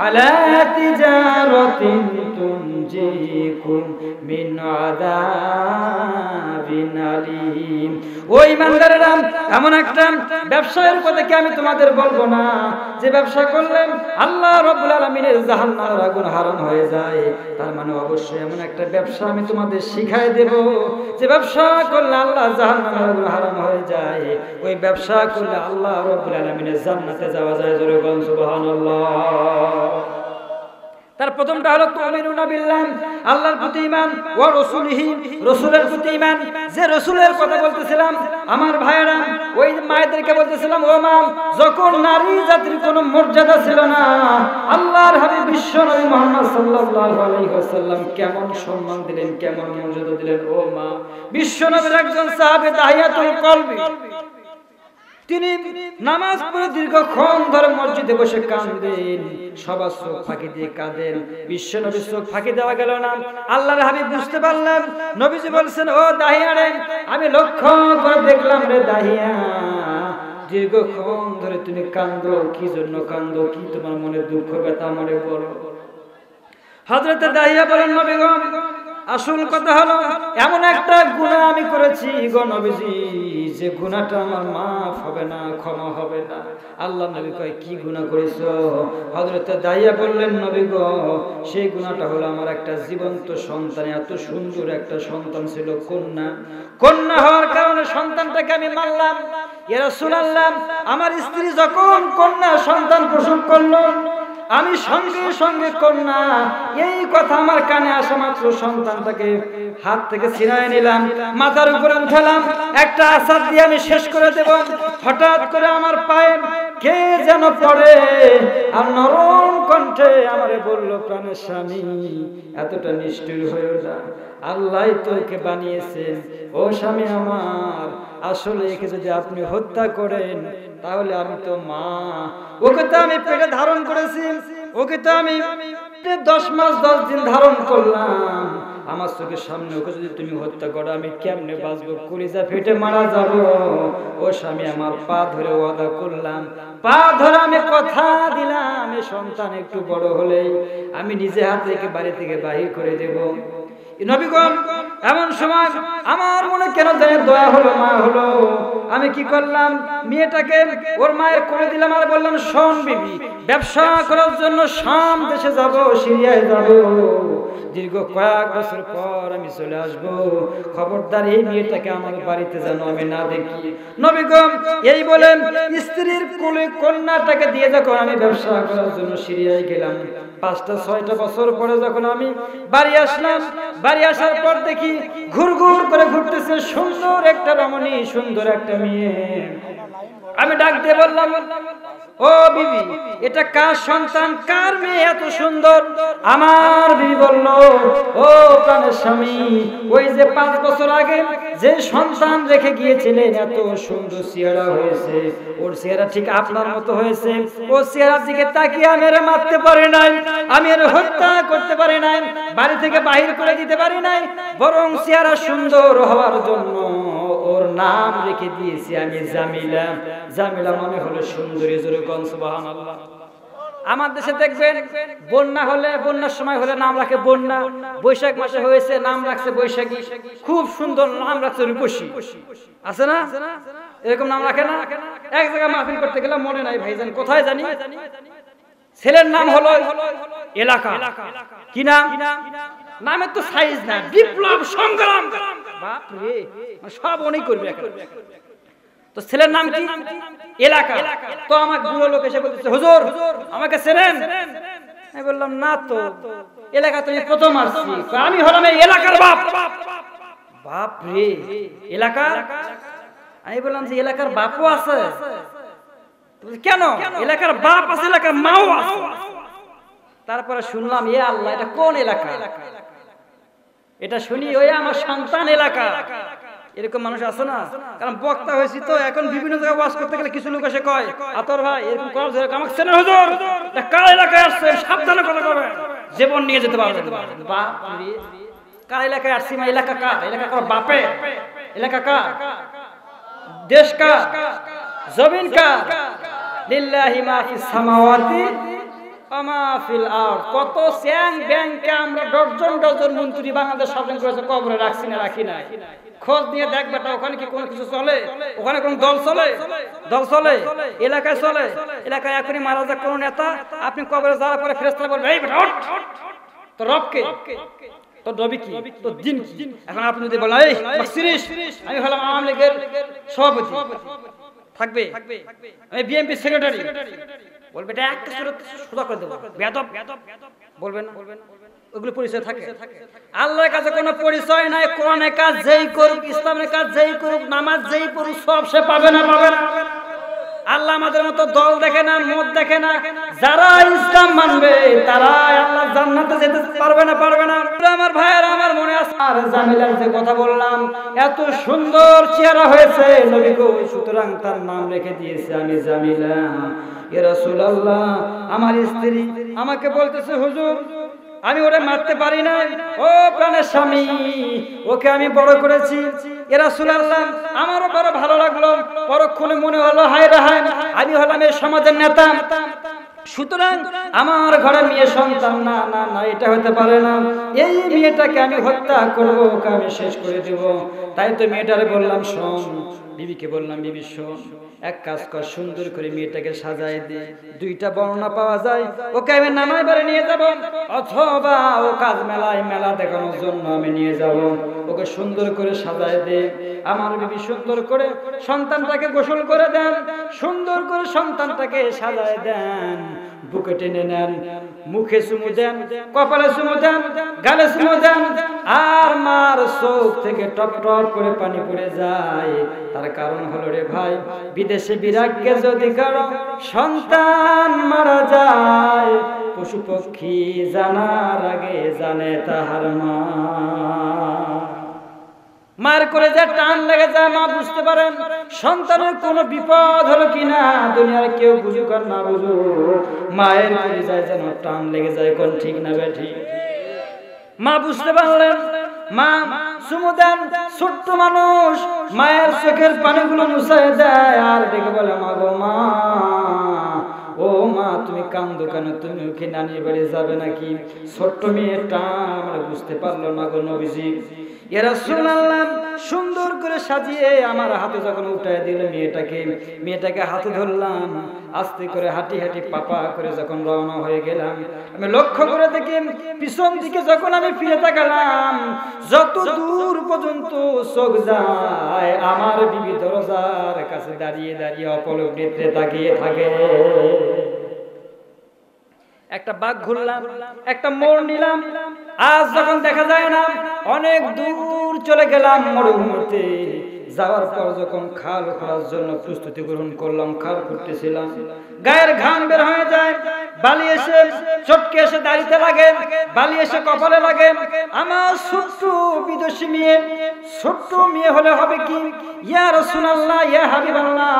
আলা তিজারাতিন তুনজিকুম মিন আযাবিন আলীম। ও ঈমানদারেরা, এমন একটা ব্যবসায়ের কথা কি আমি তোমাদের বলবো না, যে ব্যবসা করলে আল্লাহ রাব্বুল আলামিনের জাহান্নামের আগুন হারাম হয়ে যায়? তার মানে অবশ্যই এমন একটা ব্যবসা আমি তোমাদের শিখাই দেব, যে ব্যবসা করলে আল্লাহ জাহান্নামের আগুন হারাম হয়ে যায়, ওই ব্যবসা করলে আল্লাহ রাব্বুল আলামিনের জান্নাতে যাওয়া যায়। জোরে বলুন সুবহানাল্লাহ। তার প্রথমটা হলো তুমিনুনা বিল্লাহ, আল্লাহর প্রতি ঈমান, ওয়া রাসূলিহি, রাসূলের প্রতি ঈমান। যে রাসূলের কথা বলতেছিলাম আমার ভাইয়েরা, ওই মায়েদেরকে বলতেছিলাম, ও মা, যখন নারী জাতির কোনো মর্যাদা ছিল না, আল্লাহর হাবিব বিশ্ব নবী মুহাম্মদ সাল্লাল্লাহু আলাইহি ওয়াসাল্লাম কেমন সম্মান দিলেন, কেমন মর্যাদা দিলেন। ও মা, বিশ্ব নবীর একজন সাহাবী দাহিয়াতুল কলবি, তিনি নামাজ পড়ে দীর্ঘক্ষণ ধরে মসজিদে বসে কাঁদেন, সবার চোখ ফাঁকি দিয়ে কাঁদেন। বিশ্ব নবীর চোখ ফাঁকি দেওয়া গেল না। আল্লাহর হাবিব বুঝতে পারলেন, নবীজি বলছেন, ও দাহিয়া রে, আমি লক্ষ্য করে দেখলাম রে দাহিয়া, দীর্ঘক্ষণ ধরে তুমি কাঁদো, কি জন্য কাঁদো, কি তোমার মনে দুঃখ ব্যথা মনে বলো? হযরত দাহিয়া বলেন, নবী গো, আসল কথা হলো এমন একটা গুনাহ আমি করেছি গো নবীজি, যে গুনাহটা আমার মাফ হবে না, ক্ষমা হবে না। আল্লাহ নবী কয়, কি গুনাহ করেছো? হযরত দাহিয়া বললেন, নবী গো, সেই গুনাহটা হলো আমার একটা জীবন্ত সন্তান, এত সুন্দর একটা সন্তান ছিল, কন্যা। কন্যা হওয়ার কারণে সন্তানটাকে আমি মারলাম। ইয়া রাসূলুল্লাহ, আমার স্ত্রী যখন কন্যা সন্তান প্রসব করলো, আমি সঙ্গে সঙ্গে কন্যা, এই কথা আমার কানে আসা মাত্র সন্তানটাকে হাত থেকে ছিনায় নিলাম, মাথার উপরে উঠালাম, একটা আছাড় দিয়ে আমি শেষ করে দেব। হঠাৎ করে আমার পায়ে কে যেন পড়ে, আর নরম কণ্ঠে আমারে বলল, প্রাণের স্বামী, এতটা নিষ্ঠুর হয়েও না, আল্লাহ তোকে বানিয়েছেন। ও স্বামী আমার, আসলে একে যদি আপনি হত্যা করেন, তাহলে আমি তো মা, ওকে তো আমি পেটে ধারণ করেছি, ওকে তো আমি 10 মাস 10 দিন ধারণ করলাম, আমার চোখের সামনে ওকে যদি তুমি হত্যা করো, আমি কেমনে বাঁচবো? কলিজা ফেটে মারা যাব। ও স্বামী আমার, পা ধরে ওয়াদা করলাম, পা ধরে আমি কথা দিলাম, এই সন্তান একটু বড় হলেই আমি নিজে হাতে একে বাড়ি থেকে বাহির করে দেব। নবীগণ, এমন সময় আমার মনে কেন জানি দয়া হলো, মা হলো। আমি কি করলাম, মেয়েটাকে ওর মায়ের করে দিলাম, আর বললাম, শোন বিবি, ব্যবসা করার জন্য শাম দেশে যাব, সিরিয়ায় যাব, দীর্ঘ কয়েক বছর পর আমি চলে আসব, খবরদার এই মেয়েটাকে আমার বাড়িতে যেন আমি না দেখি। নবীগণ, এই বলেন স্ত্রীর কোলে কন্যাটাকে দিয়ে যখন আমি ব্যবসা করার জন্য সিরিয়ায় গেলাম, 5-6টা বছর পরে যখন আমি বাড়ি আসলাম, বাড়ি আসার পর দেখি ঘুরঘুর করে ঘুরতেছে সুন্দর একটা রমণী, সুন্দর একটা মেয়ে। আমি ডাক দিয়ে বললাম, ও বিবি, এটা কার সন্তান, কার মেয়ে এত সুন্দর? আমার বিবি বলল, ও প্রাণের স্বামী, ওই যে 5 বছর আগে যে সন্তান রেখে গিয়েছিলেন, এত সুন্দর চেহারা হয়েছে, ওর চেহারা ঠিক আপনার মতো হয়েছে। ও চেহারার দিকে তাকিয়ে আমি এর মারতে পারি নাই, আমি এর হত্যা করতে পারি নাই, বাড়ি থেকে বাহির করে দিতে পারি নাই, বরং চেহারা সুন্দর হওয়ার জন্য ওর নাম রেখে দিয়েছি আমি জামিলা। জামিলা মানে হলো সুন্দরী। জোরে কোন সুবহানাল্লাহ। আমার দেশে দেখবেন বন্যা হলে, বন্যার সময় হলে নাম রাখে বন্যা, বৈশাখ মাসে হয়েছে নাম রাখছে বৈশাখী, খুব সুন্দর নাম রাখছে রূপসী, আছে না? এরকম নাম রাখে না? এক জায়গায় মাহফিল করতে গেলাম, মনে নাই ভাইজান কোথায় জানি, ছেলের নাম হলো এলাকা, কি নাম? নামের তো সাইজ না, বিপ্লব সংগ্রাম বাপ রে, সব উনি করবে। তো ছেলের নাম কি? এলাকা। তো আমার বুড়ো লোক এসে বলতেছে, হুজুর আমাকে চেনেন? আমি বললাম না তো, এলাকা তুমি প্রথম আসছি। আমি হলাম এই এলাকার বাপ। বাপ রে, এলাকার? আমি বললাম যে এলাকার বাপও আছে? কেন? এলাকার বাপ আছে, এলাকার মাও আছে। তারপরে শুনলাম, এ আল্লাহ, এটা কোন এলাকা? এটা শুনি ওই আমার সন্তান এলাকা। এরকম মানুষ আছে না? কারণ বক্তা হয়েছি তো, এখন বিভিন্ন জায়গায় ওয়াজ করতে গেলে কিছু লোক এসে কয়, আতর ভাই এরকম করার জন্য আমাকে চেনেন হুজুর? এটা কার এলাকায় আসছে? সাবধানে কথা কবেন, জীবন নিয়ে যেতে পারবেন। বাপ রে, কার এলাকায় আসছি? মা এলাকা কার? এলাকা কার বাপে? এলাকা কার? দেশ কার? জমিন কার? লিল্লাহি মা ফিস সামাওয়াতি ওয়া মা ফিল আরদ। কত চ্যাং ব্যাংকে আমরা ডজন ডজন মন্ত্রী বাংলাদেশ স্বাধীন করেছে, কবরে রাখছি না রাখি নাই? খোঁজ নিয়ে দেখ বেটা, ওখানে কি কোনো কিছু চলে? ওখানে কোন দল চলে? দল চলে? এলাকায় চলে? এলাকায় এখনই মারা যায় কোন নেতা, আপনি কবরে যাওয়ার পরে ফেরেশতারা বলবে, এই বেটা ওঠ, তো রব কে? তো রবি কি? তো দিন কি? এখন আপনি যদি বলেন, এই মাসিরিস, আমি হলাম আওয়ামী লীগের সভাপতি, থাকবে? আমি বিএনপি সেক্রেটারি, বলবে এটা একটা সোজা করে দেবো, বেয়াদব বলবেন না? ওগুলো পরিচয় থাকে? আল্লাহর কাছে কোনো পরিচয় নাই। কোরআনের কাজ যেই করুক, ইসলামের কাজ যেই করুক, নামাজ যেই পড়ুক, সব সে পাবে না, পাবে না। আল্লাহ আমাদের মতো দল দেখে না, মত দেখে না। যারা ইসলাম মানবে তারা আল্লাহ জান্নাতে যেতে পারবে না, পারবে না। আমার ভাইয়েরা, আমার মনে আছে আর জামিলার যে কথা বললাম, এত সুন্দর চেহারা হয়েছে নবী গো, সুতরাং তার নাম রেখে দিয়েছে আমি জামিলা। ইয়া রাসূলুল্লাহ, আমার স্ত্রী আমাকে বলতেছে, হুজুর আমি ওরে মারতে পারি না, ও প্রাণের স্বামী, ওকে আমি বড় করেছি। ইয়া রাসূলুল্লাহ, আমারও বড় ভালো লাগলো। পরক্ষণে মনে হলো, হায় রে হায়, আমি হলাম এই সমাজের নেতা, সুতরাং আমার ঘরে মেয়ে সন্তান না, না না, এটা হতে পারে না। এই মেয়েটাকে আমি হত্যা করবো, ওকে আমি শেষ করে দেব। তাই তো মেয়েটারে বললাম, শোন, বিবিকে বললাম, বিবি শোন, এক কাজ কর, সুন্দর করে মেয়েটাকে সাজায় দে। দুইটা বর্ণনা পাওয়া যায়, ওকে আমি নামায় বাড়ি নিয়ে যাব, অথবা ও কাজ মেলায় মেলা দেখানোর জন্য আমি নিয়ে যাব। ওকে সুন্দর করে সাজায় দে। আমার বিবি সুন্দর করে সন্তানটাকে গোসল করে দেন, সুন্দর করে সন্তানটাকে সাজায় দেন, বুকে টেনে নেন, মুখে চুমু দেন, কপালে চুমু দেন, গালে চুমু দেন। আর মার চোখ থেকে টপ টপ করে পানি পড়ে যায়। তার কারণ হলো, রে ভাই, বিদেশে বিরাগকে যদি কারো সন্তান মারা যায়, পশু পক্ষী জানার আগে জানে তাহার মা। মার করে যে টান লেগে যায়, মা বুঝতে পারেন সন্তানের কোনো বিপদ হলো কিনা। দুনিয়ার কেউ বুঝুক আর না বুঝুক, মায়ের করে যায় যেন টান লেগে যায়, কোন ঠিক না বেঠিক? মা বুঝতে পারলেন, মা চুমু দেন, ছোট্ট মানুষ মায়ের চোখের পানিগুলো মুছায় দেয়, আর দেখে বলে, মা গো মা, ও মা তুমি কান্দো কেন? তুমি ওকে নানির বাড়ি যাবে নাকি? ছোট্ট মেয়েটা আমরা বুঝতে পারলো না গো নবীজি। ইয়া রাসূলুল্লাহ, সুন্দর করে সাজিয়ে আমার হাতে যখন উঠায় দিল মেয়েটাকে হাতে ধরলাম, আস্তে করে হাঁটি হাঁটি পাপা করে যখন রওনা হয়ে গেলাম, আমি লক্ষ্য করে দেখি পিছন দিকে যখন আমি ফিরে তাকালাম, যত দূর পর্যন্ত চোখ যায়, আমার বিবি দরজার কাছে দাঁড়িয়ে দাঁড়িয়ে অপলক নেত্রে তাকিয়ে থাকে। একটা বাঘ ঘুরলাম, একটা মোড় নিলাম, আজ যখন দেখা যায় না, অনেক দূর চলে গেলাম মরুভূমিতে। যাওয়ার পর যখন খাল খোঁড়ার জন্য প্রস্তুতি গ্রহণ করলাম, খাল খুঁড়তেছিলাম, গায়ের ঘাম বের হয়ে যায়, বালি এসে চটকে এসে দাঁড়িতে লাগে, বালি এসে কপালে লাগে। আমার ছোট্ট বিদেশি মেয়ে, ছোট্ট মেয়ে হলে হবে কি, ইয়া রাসূলুল্লাহ, ইয়া হাবিবাল্লাহ,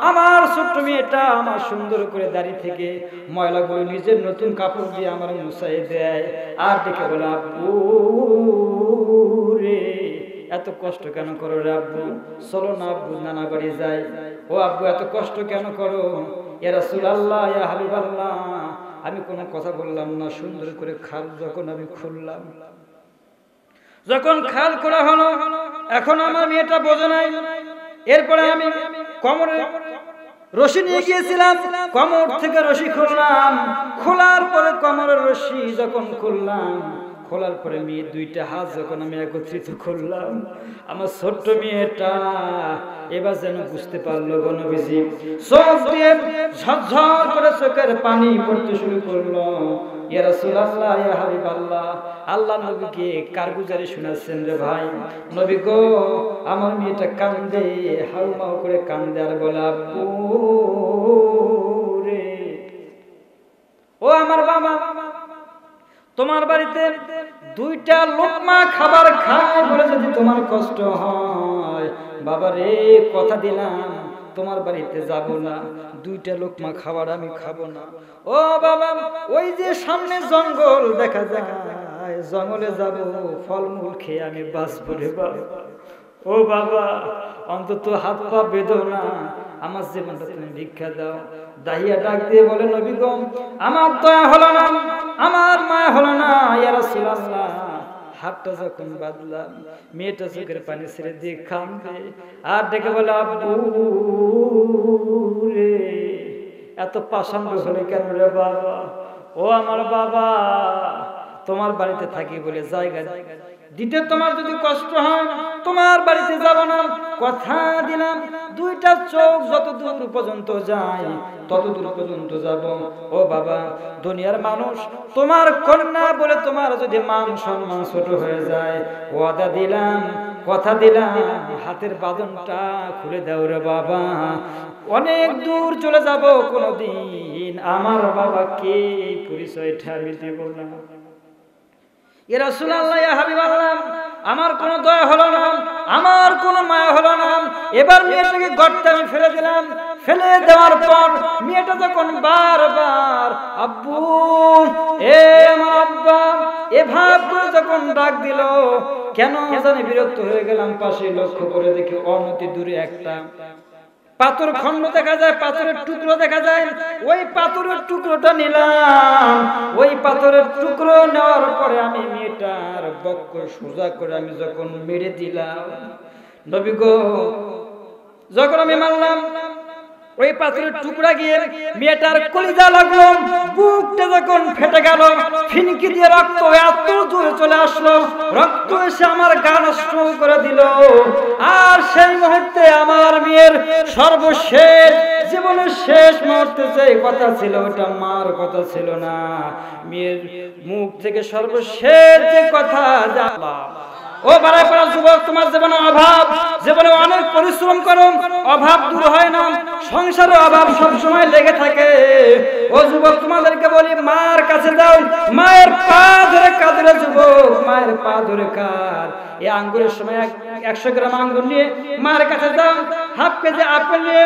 আমার ছোট্ট মেয়েটা আমার সুন্দর করে দাঁড়ি থেকে ময়লাগুলো নিজের নতুন কাপড় দিয়ে আমার মুছাই দেয়, আর দেখে বলে, আব্বু রে, এত কষ্ট কেন করো রে আব্বু? চলো না আব্বু, নানা বাড়ি যাই। ও আব্বু, এত কষ্ট কেন করো? ইয়া রাসূলুল্লাহ, ইয়া হাবিবাল্লাহ, আমি কোনো কথা বললাম না। সুন্দর করে খাল যখন আমি খুললাম, যখন খাল খোলা হলো, এখন আমার মেয়েটা বোঝে নাই। এরপরে আমি কোমরে রশি নিয়ে গিয়েছিলাম, কোমর থেকে রশি খুললাম, খোলার পরে কোমরের রশি যখন খুললাম, খোলার পরে মেয়ে দুইটা হাত যখন আমি একত্রিত করলাম, আমার ছোট্ট মেয়েটা এবার যেন বুঝতে পারলো গো নবীজি, চোখ দিয়ে ঝরঝর করে চোখের পানি পড়তে শুরু করলো। ইয়া রাসূলুল্লাহ, ইয়া হাবিবাল্লাহ, আল্লাহ নবীকে কারগুজারি শোনাচ্ছেন রে ভাই। নবী গো, আমার মেয়েটা কান্দে, হাউমাউ করে কান্দে আর বলে, আব্বু রে, ও আমার বাবা, তোমার বাড়িতে দুইটা লোকমা খাবার খায় বলে যদি তোমার কষ্ট হয়, বাবা রে কথা দিলাম তোমার বাড়িতে যাব না, দুইটা লোকমা খাবার আমি খাবো না। ও বাবা, ওই যে সামনে জঙ্গল দেখা যায়, জঙ্গলে যাব, ফলমূল খেয়ে আমি বাঁচবো রে বাবা। ও বাবা, অন্তত হাত পা বেঁধো না, আমার জীবনটা তুমি ভিক্ষা দাও। দাহিয়া ডাক দিয়ে বলে, নবী গো, আমার দয়া হলো না, আমার মায়া হলো না। ইয়া রাসূলুল্লাহ, হাতটা যখন বাঁধলাম, মেয়েটা চোখের পানি ছেড়ে দিয়ে কাঁদে আর ডেকে বলে, আব্বু রে, এত পাষাণ্ড হলে কেন রে বাবা? ও আমার বাবা, তোমার বাড়িতে থাকি বলে জায়গা দিতে তোমার যদি কষ্ট হয়, তোমার বাড়িতে যাব না, কথা দিলাম দুইটা চোখ যত দূর পর্যন্ত যায় তত দূর পর্যন্ত যাব। ও বাবা, দুনিয়ার মানুষ তোমার কন্যা বলে তোমার যদি মান সম্মান ছোট হয়ে যায়, ওয়াদা দিলাম, কথা দিলাম, হাতের বাঁধনটা খুলে দাও রে বাবা, অনেক দূর চলে যাব, কোনদিন আমার বাবাকে পরিচয়টা আমি দেব না। ইয়া রাসূলুল্লাহ, ইয়া হাবিবাল্লাহ, আমার কোনো দয়া হলো না, আমার কোনো মায়া হলো না। এবার মেয়েটাকে গর্তে আমি ফেলে দিলাম। ফেলে দেওয়ার পর মেয়েটা যখন বারবার আব্বু, এ আমার আব্বা, এভাব করে যখন ডাক দিল, কেন জানি বিরক্ত হয়ে গেলাম। পাশে লক্ষ্য করে দেখি অনতি দূরে একটা পাথর খণ্ড দেখা যায়, পাথরের টুকরো দেখা যায়। ওই পাথরের টুকরোটা নিলাম। ওই পাথরের টুকরো নেওয়ার পরে আমি মেয়েটার বক্ষ সোজা করে আমি যখন মেরে দিলাম, নবী গো, যখন আমি মারলাম, ওই পাথরের টুকরা গিয়ে মেয়েটার কলিজা লাগলো, বুকটা যখন ফেটে গেল, ফিনকি দিয়ে রক্ত এত জোরে চলে আসলো, রক্ত এসে আমার গা নষ্ট করে দিল। আর সেই মুহূর্তে আমার মেয়ের সর্বশেষ জীবনের শেষ মুহূর্তে যে কথা ছিল, ওটা মার কথা ছিল না, মেয়ের মুখ থেকে সর্বশেষ যে কথা জানলাম, ও বাড়ায় পড়া যুবক, তোমার জীবনে অভাব, জীবনে অনেক পরিশ্রম করো, অভাব দূর হয় না, সংসারে অভাব সব সময় লেগে থাকে। ও যুবক, তোমাদেরকে বলি, মার কাছে যাও, মায়ের পা ধরে কাঁদলে যুবক, মায়ের পা ধরে কাঁদ। এই আঙ্গুরের সময় 100 গ্রাম আঙ্গুর নিয়ে মায়ের কাছে যাও, হাফ কেজি আপেল নিয়ে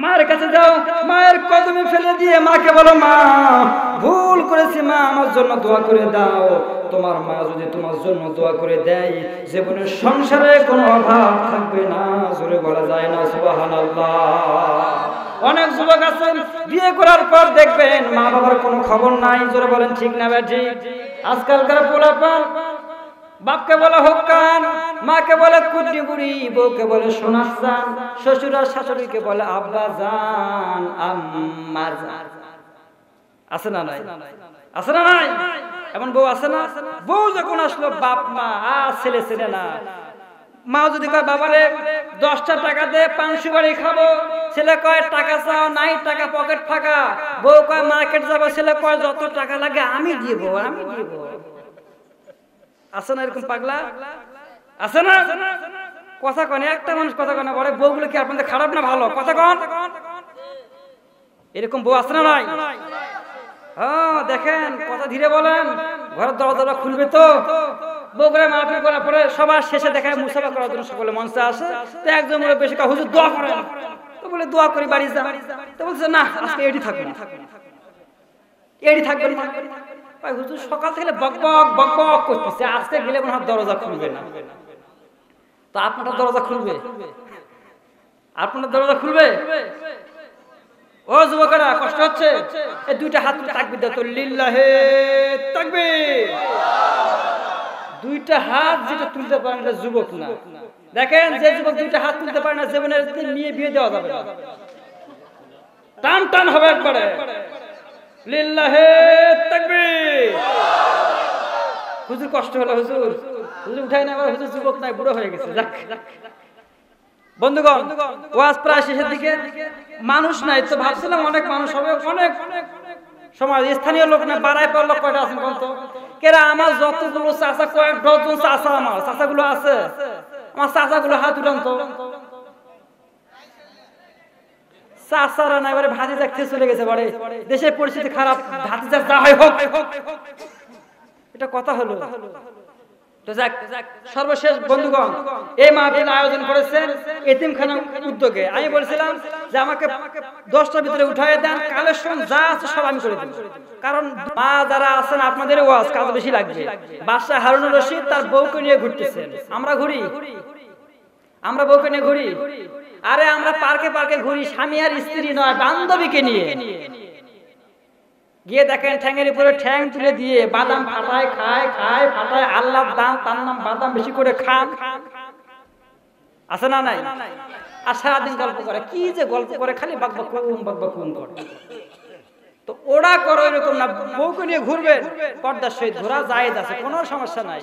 মায়ের কাছে যাও, মায়ের কদমে ফেলে দিয়ে মাকে বলো, মা ভুল করেছি, মা আমার জন্য দোয়া করে দাও। তোমার মা যদি তোমার জন্য দোয়া করে দেয়, জীবনের সংসারে কোনো অভাব থাকবে না। জোরে বলা যায় না সুবহানাল্লাহ। অনেক যুবক আছেন, বিয়ে করার পর দেখবেন মা বাবার কোনো খবর নাই। জোরে বলেন ঠিক না ব্যাঠি? আজকালকার পোলাপান বাপকে বলে হোক্কান, মাকে বলে কুটনি বুড়ি, বউকে বলে সোনার জান, শ্বশুর আর শাশুড়িকে বলে আব্বা জান, আম্মা জান। আছে না নাই? আছে না নাই? এমন বউ আছে না? বউ যখন আসলো, বাপ মা আর ছেলে ছেলে না। মা যদি কয়, বাবারে 10টা টাকা দে, পান সুপারি খাবো, ছেলে কয় টাকা চাও নাই, টাকা পকেট ফাঁকা। বউ কয় মার্কেট যাবো, ছেলে কয় যত টাকা লাগে আমি দিব, আমি দিব। আছে না এরকম পাগলা? আছে না? কথা কনে একটা মানুষ কথা কনে বলে, বউগুলো কি আপনাদের খারাপ না ভালো? কথা কন। এরকম বউ আছে না নাই? হ্যাঁ, দেখেন, কথা ধীরে বলেন, ঘরের দরজা খুলবে তো। বউগুলো মাহফিল করার পরে সবার শেষে দেখায় মুসাফা করার জন্য সকলে মঞ্চে আসে। তো একজন বলে, বেশি কা হুজুর দোয়া করেন। তো বলে দোয়া করি, বাড়ি যা। তো বলছে না, আজকে এডি থাকবে না, এডি থাকবে না। ভাই হুজুর সকাল থেকে বকবক বকবক করতেছে, আজকে গেলে মনে হয় দরজা খুলবে না। তো আপনার দরজা খুলবে? আপনার দরজা খুলবে? ও যুবকেরা, কষ্ট হচ্ছে? এই দুইটা হাত তাকবীর দাও তো, লিল্লাহে তাকবীর। দুইটা হাত যেটা তুলতে পারে না যুবক না। দেখেন, যে যুবক দুইটা হাত তুলতে পারে না, জীবনের নিয়ে বিয়ে দেওয়া যাবে না, টান টান হবে একবারে। লিল্লাহে তাকবীর। হুজুর কষ্ট হলো, হুজুর হুজুর উঠাই না, হুজুর যুবক নাই, বুড়ো হয়ে গেছে। যাক বন্ধুগণ, ওয়াজ প্রায় শেষের দিকে, মানুষ নাই তো ভাবছিলাম অনেক মানুষ হবে, অনেক সমাজ স্থানীয় লোক না, বাড়ায় পর লোক কয়টা আছেন বলতো? কেরা আমার যতগুলো চাচা, কয়েক ডজন চাচা, আমার চাচাগুলো আছে, আমার চাচাগুলো হাত উঠান তো। চাচারা না এবারে ভাতিজা খেয়ে চলে গেছে বাড়ি, দেশের পরিস্থিতি খারাপ, ভাতিজা যা হয় হোক, এটা কথা হলো। তো যাক, সর্বশেষ বন্ধুগণ, এই মাহফিল আয়োজন করেছেন এতিমখানা উদ্যোগে। আমি বলছিলাম যে আমাকে 10টার ভিতরে উঠায় দেন, কালেকশন যা আছে সব আমি করে দেব, কারণ মা যারা আছেন আপনাদের ওয়াজ কাজ বেশি লাগবে। বাদশা হারুনুর রশিদ তার বউকে নিয়ে ঘুরতেছেন, আমরা ঘুরি, আমরা বউকে নিয়ে ঘুরি, আরে আমরা পার্কে পার্কে ঘুরি, স্বামী আর স্ত্রী নয়, বান্ধবীকে নিয়ে গিয়ে দেখেন ঠ্যাঙের উপরে ঠ্যাং তুলে দিয়ে বাদাম ফাটায়, খায় খায় ফাটায়, আল্লাহর দাম, তার নাম বাদাম, বেশি করে খান, আছে না নাই? আর সারাদিন গল্প করে, কি যে গল্প করে, খালি বাকবাকুম করে। তো ওরা করো এরকম না, বউকে নিয়ে ঘুরবেন, পর্দার সহিত ঘোরা জায়েজ আছে, কোনো সমস্যা নাই,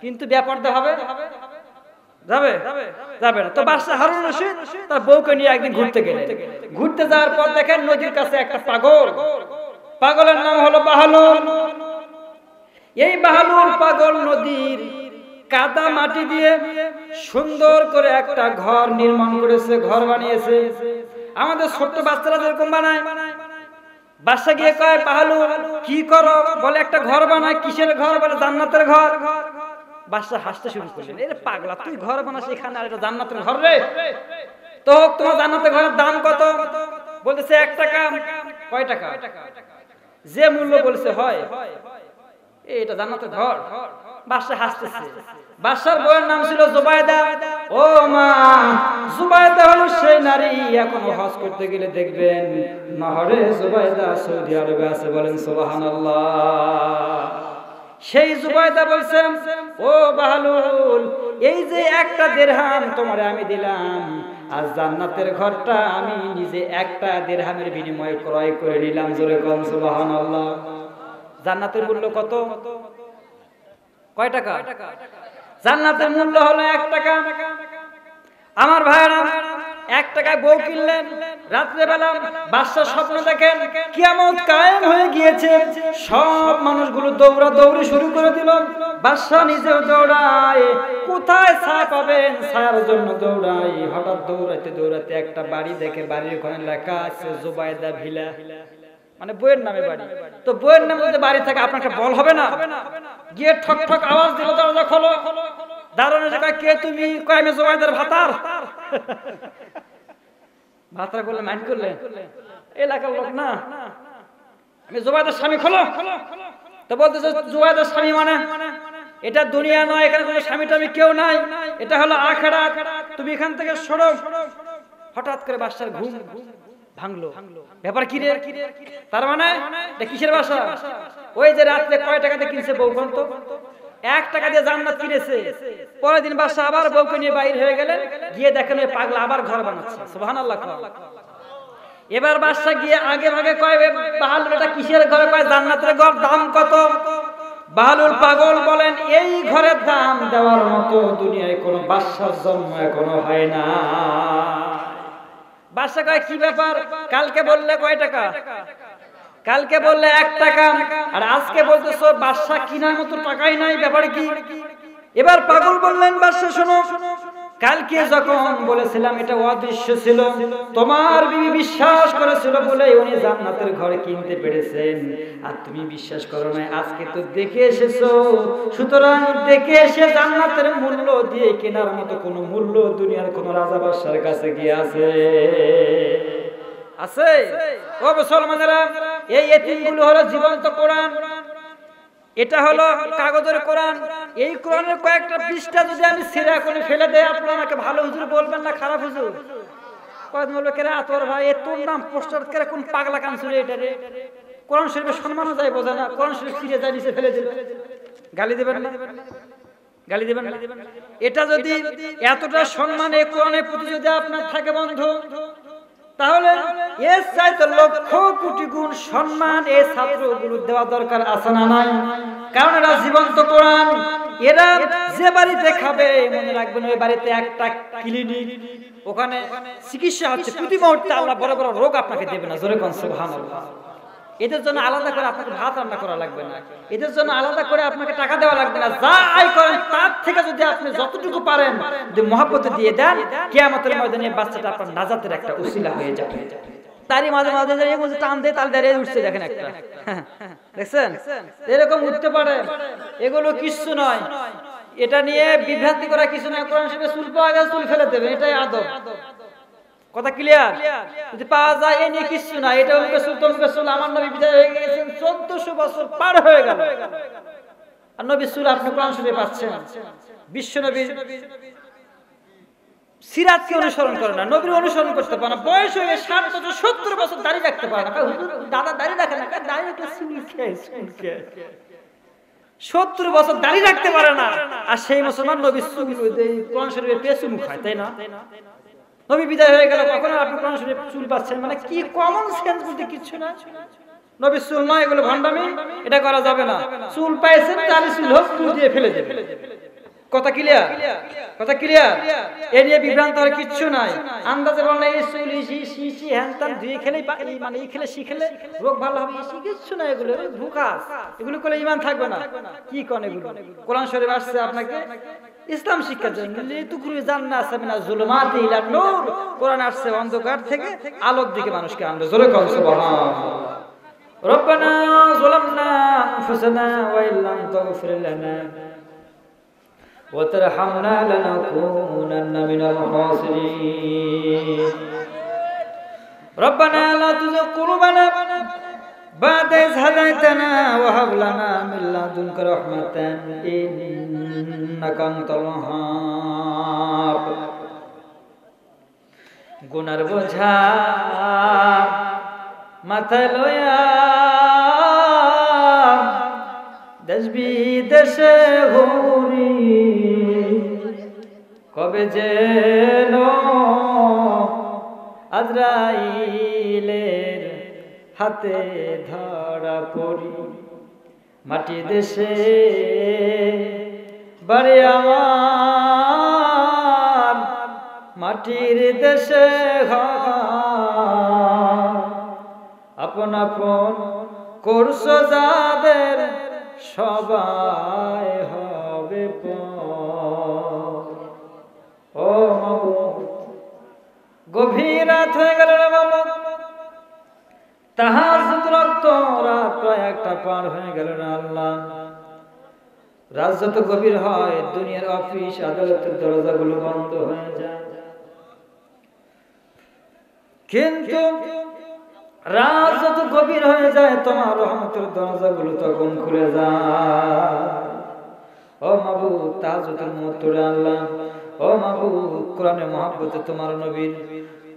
কিন্তু বেপর্দা হবে, যাবে যাবে না। তো বাদশা হারুনুর রশিদ তার বউকে নিয়ে একদিন ঘুরতে গেলেন। ঘুরতে যাওয়ার পর দেখেন নদীর কাছে একটা পাগল, পাগলের নাম হলো বাহালুল। এই বাহালুল পাগল নদীর কাদা মাটি দিয়ে সুন্দর করে একটা ঘর নির্মাণ করেছে, ঘর বানিয়েছে, আমাদের ছোট্ট বাচ্চারা যেরকম বানায়। বাদশা গিয়ে কয়, বাহালুল কি করো? বলে একটা ঘর বানায়। কিসের ঘর? বলে জান্নাতের ঘর। বাদশা হাসতে শুরু করলেন, এর পাগলা, তুই ঘর বানাস এখানে, আর এটা জান্নাতের ঘর রে? তো তোমার জান্নাতের ঘরের দাম কত? বলতেছে 1 টাকা। কয় টাকা? যে মূল্য বলছে হয়, এটা জান্নাতের ঘর। বাদশা হাসতেছে। বাদশার বউয়ের নাম ছিল জুবাইদা। ও মা, জুবাইদা হলো সেই নারী, এখন হজ করতে গেলে দেখবেন নহরে জুবাইদা সৌদি আরবে আছে, বলেন সুবহানাল্লাহ। সেই জুবাইদা বলছেন, ও বাহালুল, এই যে 1টা দিরহাম তোমারে আমি দিলাম, আর জান্নাতের ঘরটা আমি নিজে 1টা দিরহামের বিনিময়ে ক্রয় করে নিলাম। জোরে কোন সুবহানাল্লাহ। জান্নাতের মূল্য কত? কয় টাকা? জান্নাতের মূল্য হলো 1 টাকা। আমার ভাইরা, 1 টাকায় বউ কিনলেন। রাত্রে বেলা বাদশা স্বপ্ন দেখেন কিয়ামত কায়েম হয়ে গিয়েছে, সব মানুষগুলো দৌড়া দৌড়ি শুরু করে দিল। বাদশা নিজেও দৌড়ায়, কোথায় ছায়া পাবেন, ছায়ার জন্য দৌড়ায়। হঠাৎ দৌড়াতে দৌড়াতে একটা বাড়ি দেখে, বাড়ির ওখানে লেখা আছে জুবাইদা ভিলা, মানে বইয়ের নামে বাড়ি। তো বইয়ের নামে যদি বাড়ি থাকে, আপনার একটা বল হবে না? গিয়ে ঠক ঠক আওয়াজ দিল, দরজা খোলো। দারোয়ান এসে কয়, কে তুমি? কয়, আমি জুবাইদার ভাতার। ভাতার বলে মাইন্ড করলেন, এলাকার লোক না, আমি জুবাইদার স্বামী, খোলো। তো বলতেছে, জুবাইদার স্বামী মানে এটা দুনিয়া নয়, এখানে কোনো স্বামী টামি কেউ নাই, এটা হলো আখিরাত, তুমি এখান থেকে সরো। হঠাৎ করে বাদশার ঘুম ভাঙলো। ব্যাপার কি রে? তার মানে এটা কিসের বাসা? ওই যে রাত্রে কয় টাকাতে কিনছে বউ, কোন তো 1 টাকা দিয়ে জান্নাত কিনেছে। পরের দিন বাদশা আবার বউকে নিয়ে বাইরে হয়ে গেলেন, গিয়ে দেখেন ওই পাগলা আবার ঘর বানাচ্ছে। সুবহানাল্লাহ। এবার বাদশা গিয়ে আগে ভাগে কয়, বাহালুল এটা কিসের ঘর? কয় জান্নাতের ঘর। দাম কত? বাহালুল পাগল বলেন, এই ঘরের দাম দেওয়ার মতো দুনিয়ায় কোনো বাদশার জন্ম এখনো হয় না। বাদশা কয়, কি ব্যাপার? কালকে বললে কয় টাকা? কালকে বললে 1 টাকা, আর আজকে বলতেছো বাদশা কিনার মতো টাকাই নাই, ব্যাপার কি? এবার পাগল বললেন, বাদশা শোনো, কালকে যখন বলেছিলাম এটা অদৃশ্য ছিল, তোমার বিবি বিশ্বাস করেছিল বলে উনি জান্নাতের ঘর কিনতে পেরেছেন, আর তুমি বিশ্বাস করো না। আজকে তো দেখে এসেছো, সুতরাং দেখে এসে জান্নাতের মূল্য দিয়ে কেনার মতো কোনো মূল্য দুনিয়ার কোন রাজা বাদশার কাছে কি আছে? আছে? ও মুসলমানেরা, এই এতিমগুলো হলো জীবন্ত কোরআন। এটা হলো কাগজের কোরআন। এই কোরআনের কয়েকটা পৃষ্ঠা যদি আমি ছিঁড়া করে ফেলে দেই, আপনারা আমাকে ভালো হুজুর বলবেন না খারাপ হুজুর? কয়েকদিন বলবে, কেরে আতর ভাই, এ তোর নাম পোস্টার কেরে, কোন পাগলা কানসুরে এটা রে? কোরআন শরীফের সম্মানও যায়, বোঝে না। কোরআন শরীফ ছিঁড়ে যায়, নিচে ফেলে দিল, গালি দেবেন না? গালি দেবেন না? এটা যদি এতটা সম্মান এই কোরআনের প্রতি যদি আপনার থাকে বন্ধু, তাহলে এর চাইতে লক্ষ কোটি গুণ সম্মান এই ছাত্রগুলো দেওয়া দরকার আছে না নাই? কারণ এরা জীবন্ত কোরআন। এরা যে বাড়িতে খাবে মনে রাখবেন ওই বাড়িতে একটা ক্লিনিক, ওখানে চিকিৎসা হচ্ছে প্রতি মুহূর্তে। আল্লাহ বড় বড় রোগ আপনাকে দেবে না, জোরে কোন সুবহানাল্লাহ। এদের জন্য আলাদা করে আপনাকে ভাত রান্না করা লাগবে না, এদের জন্য আলাদা করে আপনাকে টাকা দেওয়া লাগবে না। যা আয় করেন তার থেকে যদি আপনি যতটুকু পারেন যদি মহব্বতে দিয়ে দেন, কিয়ামতের ময়দানে বাচ্চাটা আপনার নাজাতের একটা উসিলা হয়ে যাবে। তারই মাঝে মাঝে টান দিয়ে তাল দাঁড়িয়ে উঠছে, দেখেন একটা, দেখছেন এরকম উঠতে পারে। এগুলো কিছু নয়, এটা নিয়ে বিভ্রান্তি করা কিছু নয়। কোরআন শরীফে চুল পাওয়া গেছে চুল ফেলে দেবে, এটাই আদব। কথা ক্লিয়ার? যদি পাওয়া যায় এ নিয়ে কিছু না। এটা অমুক চুল তমুক চুল, আমার নবী বিদায় হয়ে গেছেন 1400 বছর পার হয়ে গেল, আর নবীর চুল আপনি কোরআন শরীফে পাচ্ছেন। বিশ্ব নবী সিরাতকে অনুসরণ করে না, নবীর অনুসরণ করতে পারে না। বয়স হয়ে 60 বছর 70 বছর দাঁড়িয়ে রাখতে পারে না। দাদা দাঁড়িয়ে রাখে না, দাঁড়িয়ে রাখলে চুল খেয়ে 70 বছর দাঁড়িয়ে রাখতে পারে না, আর সেই মুসলমান নবীর চুল কোরআন শরীফে পেছু মুখ হয়, তাই না? নবী বিদায় হয়ে গেল, কখনো আপনি কোরআন শরীফে চুল পাচ্ছেন, মানে কি কমন সেন্স বলতে কিছু না। নবীর চুল নয়, এগুলো ভণ্ডামি, এটা করা যাবে না। চুল পাইছেন তাহলে চুল হোক, চুল দিয়ে ফেলে দেবে। কথা ক্লিয়ার? কথা ক্লিয়ার? এ নিয়ে বিভ্রান্ত হওয়ার কিচ্ছু নাই। আন্দাজে বললে এই চুল ইসি হ্যানতান ধুয়ে খেলেই মানে এই খেলে শিখেলে রোগ ভালো হবে, ইসি কিচ্ছু না। এগুলো ভুকাস, এগুলো করলে ঈমান থাকবে না। কি কোন এগুলো? কোরআন শরীফ আসছে আপনাকে ইসলাম শিক্ষার জন্য। লিতুখরিজান জান্নাতা মিনাজ জুলুমাতি ইলান নূর। কোরআন আসছে অন্ধকার থেকে আলোর দিকে মানুষকে আনবে। জোরে কোন সুবহানাল্লাহ। রব্বানা যালামনা আনফুসানা ওয়া ইল্লাম তাগফির লানা وترحمنا لنكونن من الخاسرين ربنا لا تزغ قلوبنا بعد إذ هديتنا وهب لنا من لدنك رحمة إنك أنت الوهاب গুনার বোঝা মাথায় লইয়া দেশ বিদেশে ঘুরি, কবে যেন আজরাইলের হাতে ধরা পড়ি। মাটি দেশে বাড়ি আমার, মাটির দেশে ঘর। আপন আপন করছো যাদের সবাই হবে পর। ও মাবুদ, গভীর রাত হয়ে গেল রে মাবুদ, তাহাজ্জুদ রক্ত রাত প্রায় একটা পার হয়ে গেল না আল্লাহ। রাত যত গভীর হয় দুনিয়ার অফিস আদালতের দরজাগুলো বন্ধ হয়ে যায়, কিন্তু রাত যত গভীর হয়ে যায় তোমার রহমতের দরজাগুলো তখন খুলে যায়। ও মাবুদ, তাহাজ্জুদের মুহূর্তে আল্লাহ, ও মাবুদ, কোরআনের মহব্বতে তোমার নবীর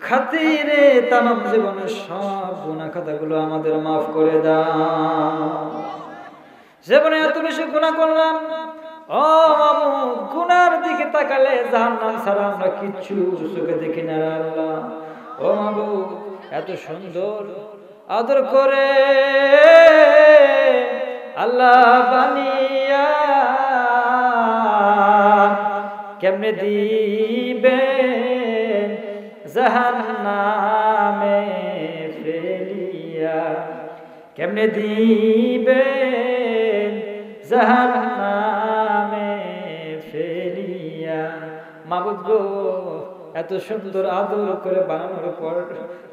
খাতিরে তামাম জীবনের সব গুনাহ খাতাগুলো আমাদের মাফ করে দাও। জীবনে এত বেশি গুনাহ করলাম, ও মাবুদ, গুনার দিকে তাকালে জাহান্নাম ছাড়া আমরা কিচ্ছু চোখে দেখি না আল্লাহ। ও মাবুদ, এত সুন্দর আদর করে আল্লাহ বানিয়া কেমনে দিবেন জাহান্নামে ফেলিয়া, কেমনে দিবেন জাহান্নামে ফেলিয়া। মাবুদ গো, এত সুন্দর আদর করে বানানোর পর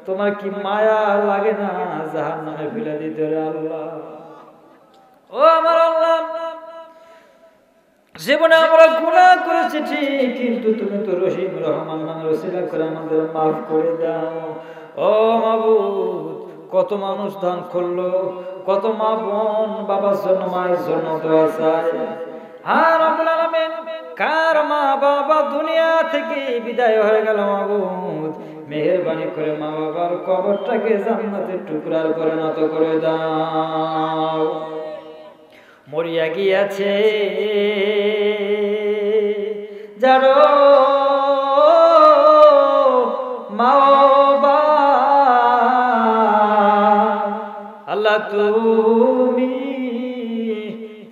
তোমার কি মায়া লাগে না জাহান্নামে ফেলে দিতে আল্লাহ? ও আমার আল্লাহ, জীবনে আমরা গুনাহ করেছি ঠিক, কিন্তু তুমি তো রহিম রহমান নামের ওসিলা করে আমাদের মাফ করে দাও। ও মাবুদ, কত মানুষ দান করলো, কত মা বোন বাবার জন্য মায়ের জন্য দোয়া চায়। হ্যাঁ রব্বুল আলামিন, কার মা বাবা দুনিয়া থেকে বিদায় হয়ে গেল মাবুদ, মেহেরবানি করে মা বাবার কবরটাকে জান্নাতের টুকরার পরিণত করে দাও। মরিয়া গিয়াছে যারো মা বাবা, আল্লাহ তুমি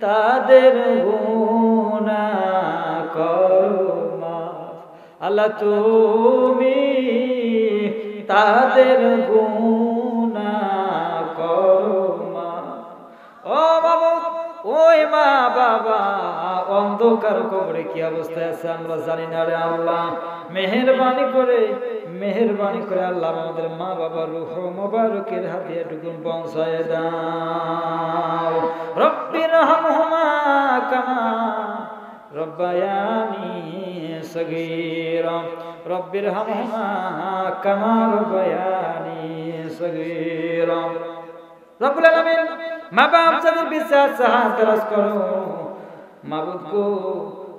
তাদের গুনাহ করো মাফ, আল্লাহ তুমি তাদের গুনাহ করো মাফ। ও বাবা, ওই মা বাবা অন্ধকার কবরে কি অবস্থায় আছে আমরা জানি না রে আল্লাহ, মেহেরবানি করে আল্লাহ আমাদের মা বাবার রূহ মোবারকের হাদিয়াটুকু পৌঁছায় দাও। রব্বির হামহুমা কামা রব্বায়ানি সগীরা, রব্বির হামহুমা কামা রব্বায়ানি সগীরা। রব্বুল আলামিন মা বাপ যাদের বিশ্বাস সাহায্য করো মাবুদ গো,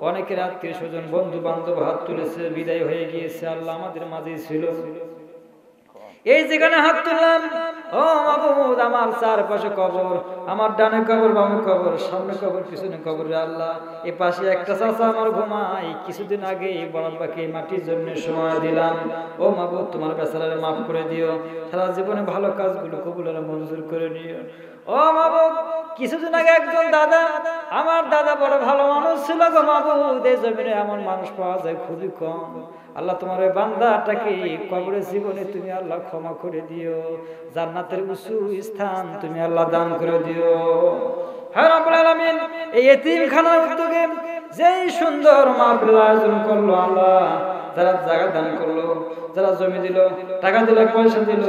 অনেকের আত্মীয় স্বজন বন্ধু বান্ধব হাত তুলেছে, বিদায় হয়ে গিয়েছে, আল্লাহ আমাদের মাঝে ছিল। এই যেখানে হাত তুললাম, ও মাবুদ আমার চারপাশে কবর, আমার ডানে কবর, বামে কবর, সামনে কবর, পিছনে কবর। আল্লাহ এই পাশে একটা চাচা আমার ঘুমাই, কিছুদিন আগে বরাদ বাকি মাটির জন্য সময় দিলাম। ও মাবুদ তোমার বেচারারে মাফ করে দিও, সারা জীবনে ভালো কাজগুলো কবুল আর মঞ্জুর করে নিও। ও মাবুদ কিছুদিন আগে একজন দাদা, আমার দাদা বড় ভালো মানুষ ছিল গো মাবুদ, এই জমিনে এমন মানুষ পাওয়া যায় খুবই কম। আল্লাহ তোমার ওই বান্দাটাকে কবরে জীবনে তুমি আল্লাহ ক্ষমা করে দিও, জান্নাতের উঁচু স্থান তুমি আল্লাহ দান করে দিও। হ্যাঁ রব্বুল আলামিন এই এতিমখানার উদ্যোগে যেই সুন্দর মাহফিল আয়োজন করলো আল্লাহ, যারা জায়গা দান করলো, যারা জমি দিল, টাকা দিল, পয়সা দিল,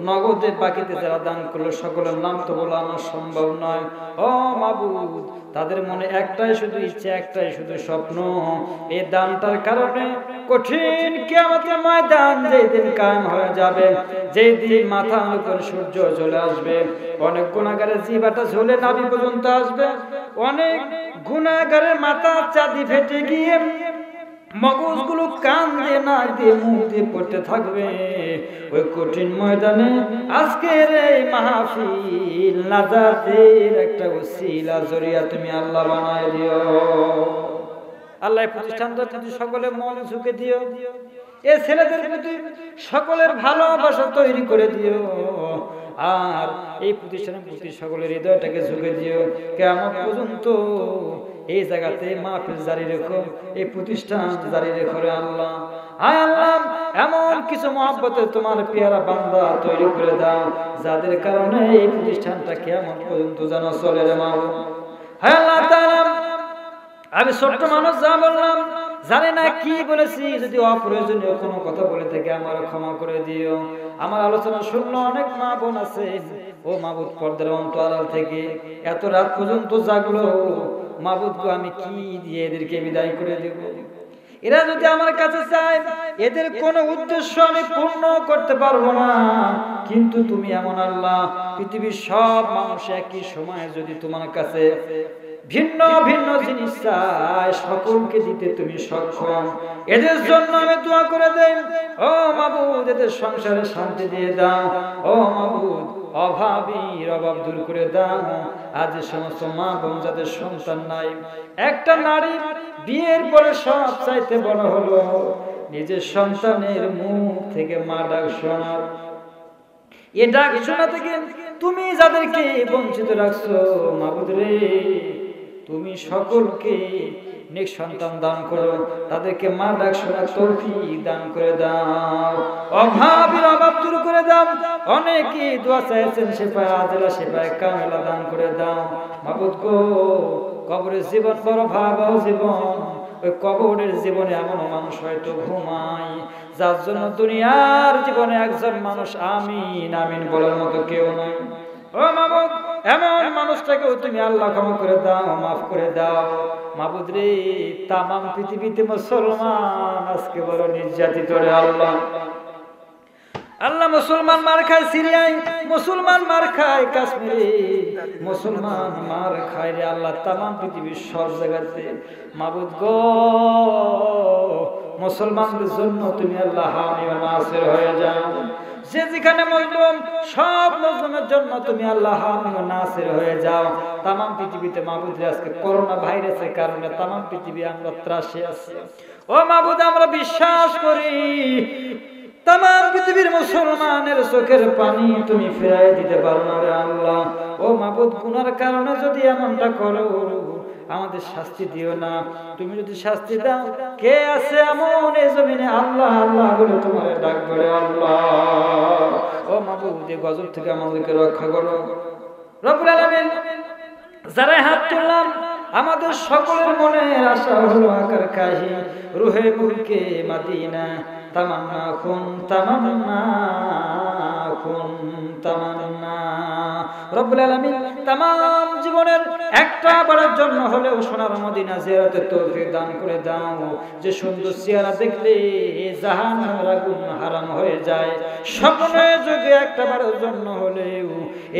নগদে বাকিতে যারা দান করলো, সকলের নাম তো বলা আমার সম্ভব নয়। ও মাবুদ তাদের মনে একটাই শুধু ইচ্ছা, একটাই শুধু স্বপ্ন, এই দানটার কারণে কঠিন কিয়ামতের ময়দান যেই দিন কায়েম হয়ে যাবে, যেই দিন মাথার উপর সূর্য চলে আসবে, অনেক গুনাহগারের জিহ্বাটা ঝুলে নাভি পর্যন্ত আসবে, অনেক গুনাহগারের মাথা চাঁদি ফেটে গিয়ে মগজগুলো কান দিয়ে না দিয়ে মুখ দিয়ে পড়তে থাকবে। ওই কঠিন ময়দানে আজকের এই মাহফিল নাজাতের একটা ওসিলা জরিয়া তুমি আল্লাহ বানায় দিও। আল্লাহ প্রতিষ্ঠানটা তুমি সকলে মন ঝুঁকে দিও, এ ছেলেদের প্রতি সকলের ভালোবাসা তৈরি করে দিও, আর এই প্রতিষ্ঠানের প্রতি সকলের হৃদয়টাকে ঝুঁকে দিও। কিয়ামত পর্যন্ত এই জায়গাতে মাহফিল জারি রেখো, এই প্রতিষ্ঠান জারি রেখো রে আল্লাহ। হায় আল্লাহ এমন কিছু মহব্বতে তোমার পেয়ারা বান্দা তৈরি করে দাও, যাদের কারণে এই প্রতিষ্ঠানটা কিয়ামত পর্যন্ত যেন চলে রে মাওলা। হায় আল্লাহ তাআলা আমি ছোট্ট মানুষ যা বললাম জানি না কি বলেছি, যদি অপ্রয়োজনীয় কোনো কথা বলে থেকে আমার ক্ষমা করে দিও। আমার আলোচনা শুনলো অনেক মা বোন আছে, ও মাবুদ পর্দার অন্তরাল থেকে এত রাত পর্যন্ত জাগলো, মাবুদ গো আমি কি দিয়ে এদেরকে বিদায় করে দেব? এরা যদি আমার কাছে চায় এদের কোনো উদ্দেশ্য আমি পূর্ণ করতে পারবো না, কিন্তু তুমি এমন আল্লাহ, পৃথিবীর সব মানুষ একই সময়ে যদি তোমার কাছে ভিন্ন ভিন্ন জিনিস চায়, সকলকে দিতে তুমি সক্ষম। এদের জন্য আমি দোয়া করে দেই, ও মাবুদ এদের সংসারে শান্তি দিয়ে দাও, ও মাবুদ অভাবীর অভাব দূর করে দাও। আজ সমস্ত মা বোন যাদের সন্তান নাই, একটা নারী বিয়ের পরে সব চাইতে বড় হলো নিজের সন্তানের মুখ থেকে মা ডাক শোনার। এ ডাক শোনা থেকে তুমি যাদেরকে বঞ্চিত রাখছো মাবুদ রে, তুমি সকলকে নেক সন্তান দান করো, তাদেরকে মা ডাক শোনার তৌফিক দান করে দাও, অভাবীর অভাব দূর করে দাও। অনেকে দোয়া চাইছেন শেফায়ে আজলা শেফায়ে কামেলা দান করে দাও মাবুদ গো। কবরের জীবন বড় ভয়াবহ জীবন, ওই কবরের জীবনে এমন মানুষ হয়তো ঘুমায় যার জন্য দুনিয়ার জীবনে একজন মানুষ আমিন আমিন বলার মতো কেউ নাই। ও মাবুদ এমন মানুষটাকেও তুমি আল্লাহ ক্ষমা করে দাও, মাফ করে দাও মাবুদ রে। তামাম পৃথিবীতে মুসলমান আজকে বড় নির্যাতিত রে আল্লাহ। আল্লাহ মুসলমান মার খায় সিরিয়ায়, মুসলমান মার খায় কাশ্মীরে, মুসলমান মার খায় রে আল্লাহ তামাম পৃথিবীর সব জায়গাতে। মাবুদ গো মুসলমানদের জন্য তুমি আল্লাহ হামি ও নাসির হয়ে যাও। যে যেখানে মজলুম সব মজলুমের জন্য তুমি আল্লাহ হামি ও নাসির হয়ে যাও। তামাম পৃথিবীতে মাবুদ আজকে করোনা ভাইরাসের কারণে তামাম পৃথিবী আমরা ত্রাসে আছি। ও মাবুদ আমরা বিশ্বাস করি তাম পৃথিবীর মুসলমানের চোখের পানি তুমি ফিরাই দিতে পারো না রে আল্লাহ। ও মাবুদ, গুনার কারণে যদি এমনটা করো আমাদের শাস্তি দিও না। তুমি যদি শাস্তি দাও, কে আছে এমন এই জমিনে আল্লাহ আল্লাহ বলে তোমার ডাক করে আল্লাহ। ও মাবুদ, এই গজব থেকে আমাদেরকে রক্ষা করো রব্বুল আলামিন। যারা হাত তুললাম, আমাদের সকলের মনের আশা হলো আকার কাহি রুহে মুলকে মাদিনা, তামান্না খুন তামান্না খুন তামান্না। রব্বুল আলামিন তামাম জীবনের একটা বারের জন্য হলেও সোনার মদিনা জিয়ারতের তৌফিক দান করে দাও। যে সুন্দর চেহারা দেখলে জাহান্নামের আগুন হারাম হয়ে যায়, স্বপ্নে যোগে একটা বারের জন্য হলেও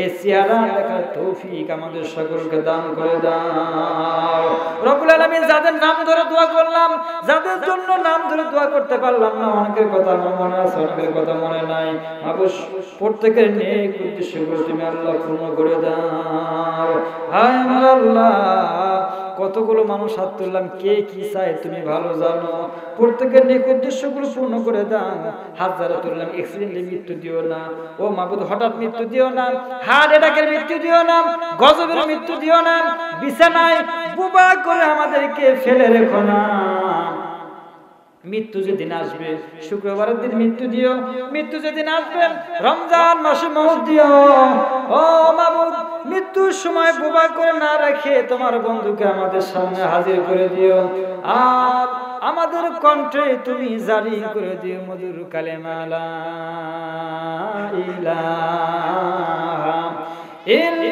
এই চেহারা দেখার তৌফিক আমাদের সকলকে দান করে দাও রব্বুল আলামিন। যাদের নাম ধরে দোয়া করলাম, যাদের জন্য নাম ধরে দোয়া করতে পারলাম না, অনেকের কথা আমার মনে আছে, অনেকের কথা মনে নাই। প্রত্যেকের নেক উদ্দেশ্যগুলো তুমি আল্লাহ পূর্ণ করে দাও। হায় আমার আল্লাহ, কতগুলো মানুষ হাত তুললাম, কে কি চায় তুমি ভালো জানো। প্রত্যেকের নেক উদ্দেশ্যগুলো পূর্ণ করে দাও। হাত যারা তুললাম, অ্যাক্সিডেন্টে মৃত্যু দিও না। ও মাবুদ, হঠাৎ মৃত্যু দিও না, হার্ট অ্যাটাকের মৃত্যু দিও না, গজবের মৃত্যু দিও না, বিছানায় বুবা করে আমাদেরকে ফেলে রেখো না। মৃত্যু যেদিন আসবে শুক্রবারের দিন মৃত্যু দিও, মৃত্যু যেদিন আসবে রমজান মাসে মৌত দিও। ও মাবুদ, মৃত্যুর সময় বোবা করে না রেখে তোমার বন্ধুকে আমাদের সামনে হাজির করে দিও, আর আমাদের কণ্ঠে তুমি জারি করে দিও মধুর কালেমা লা ইলাহা ইল্লাল্লাহ।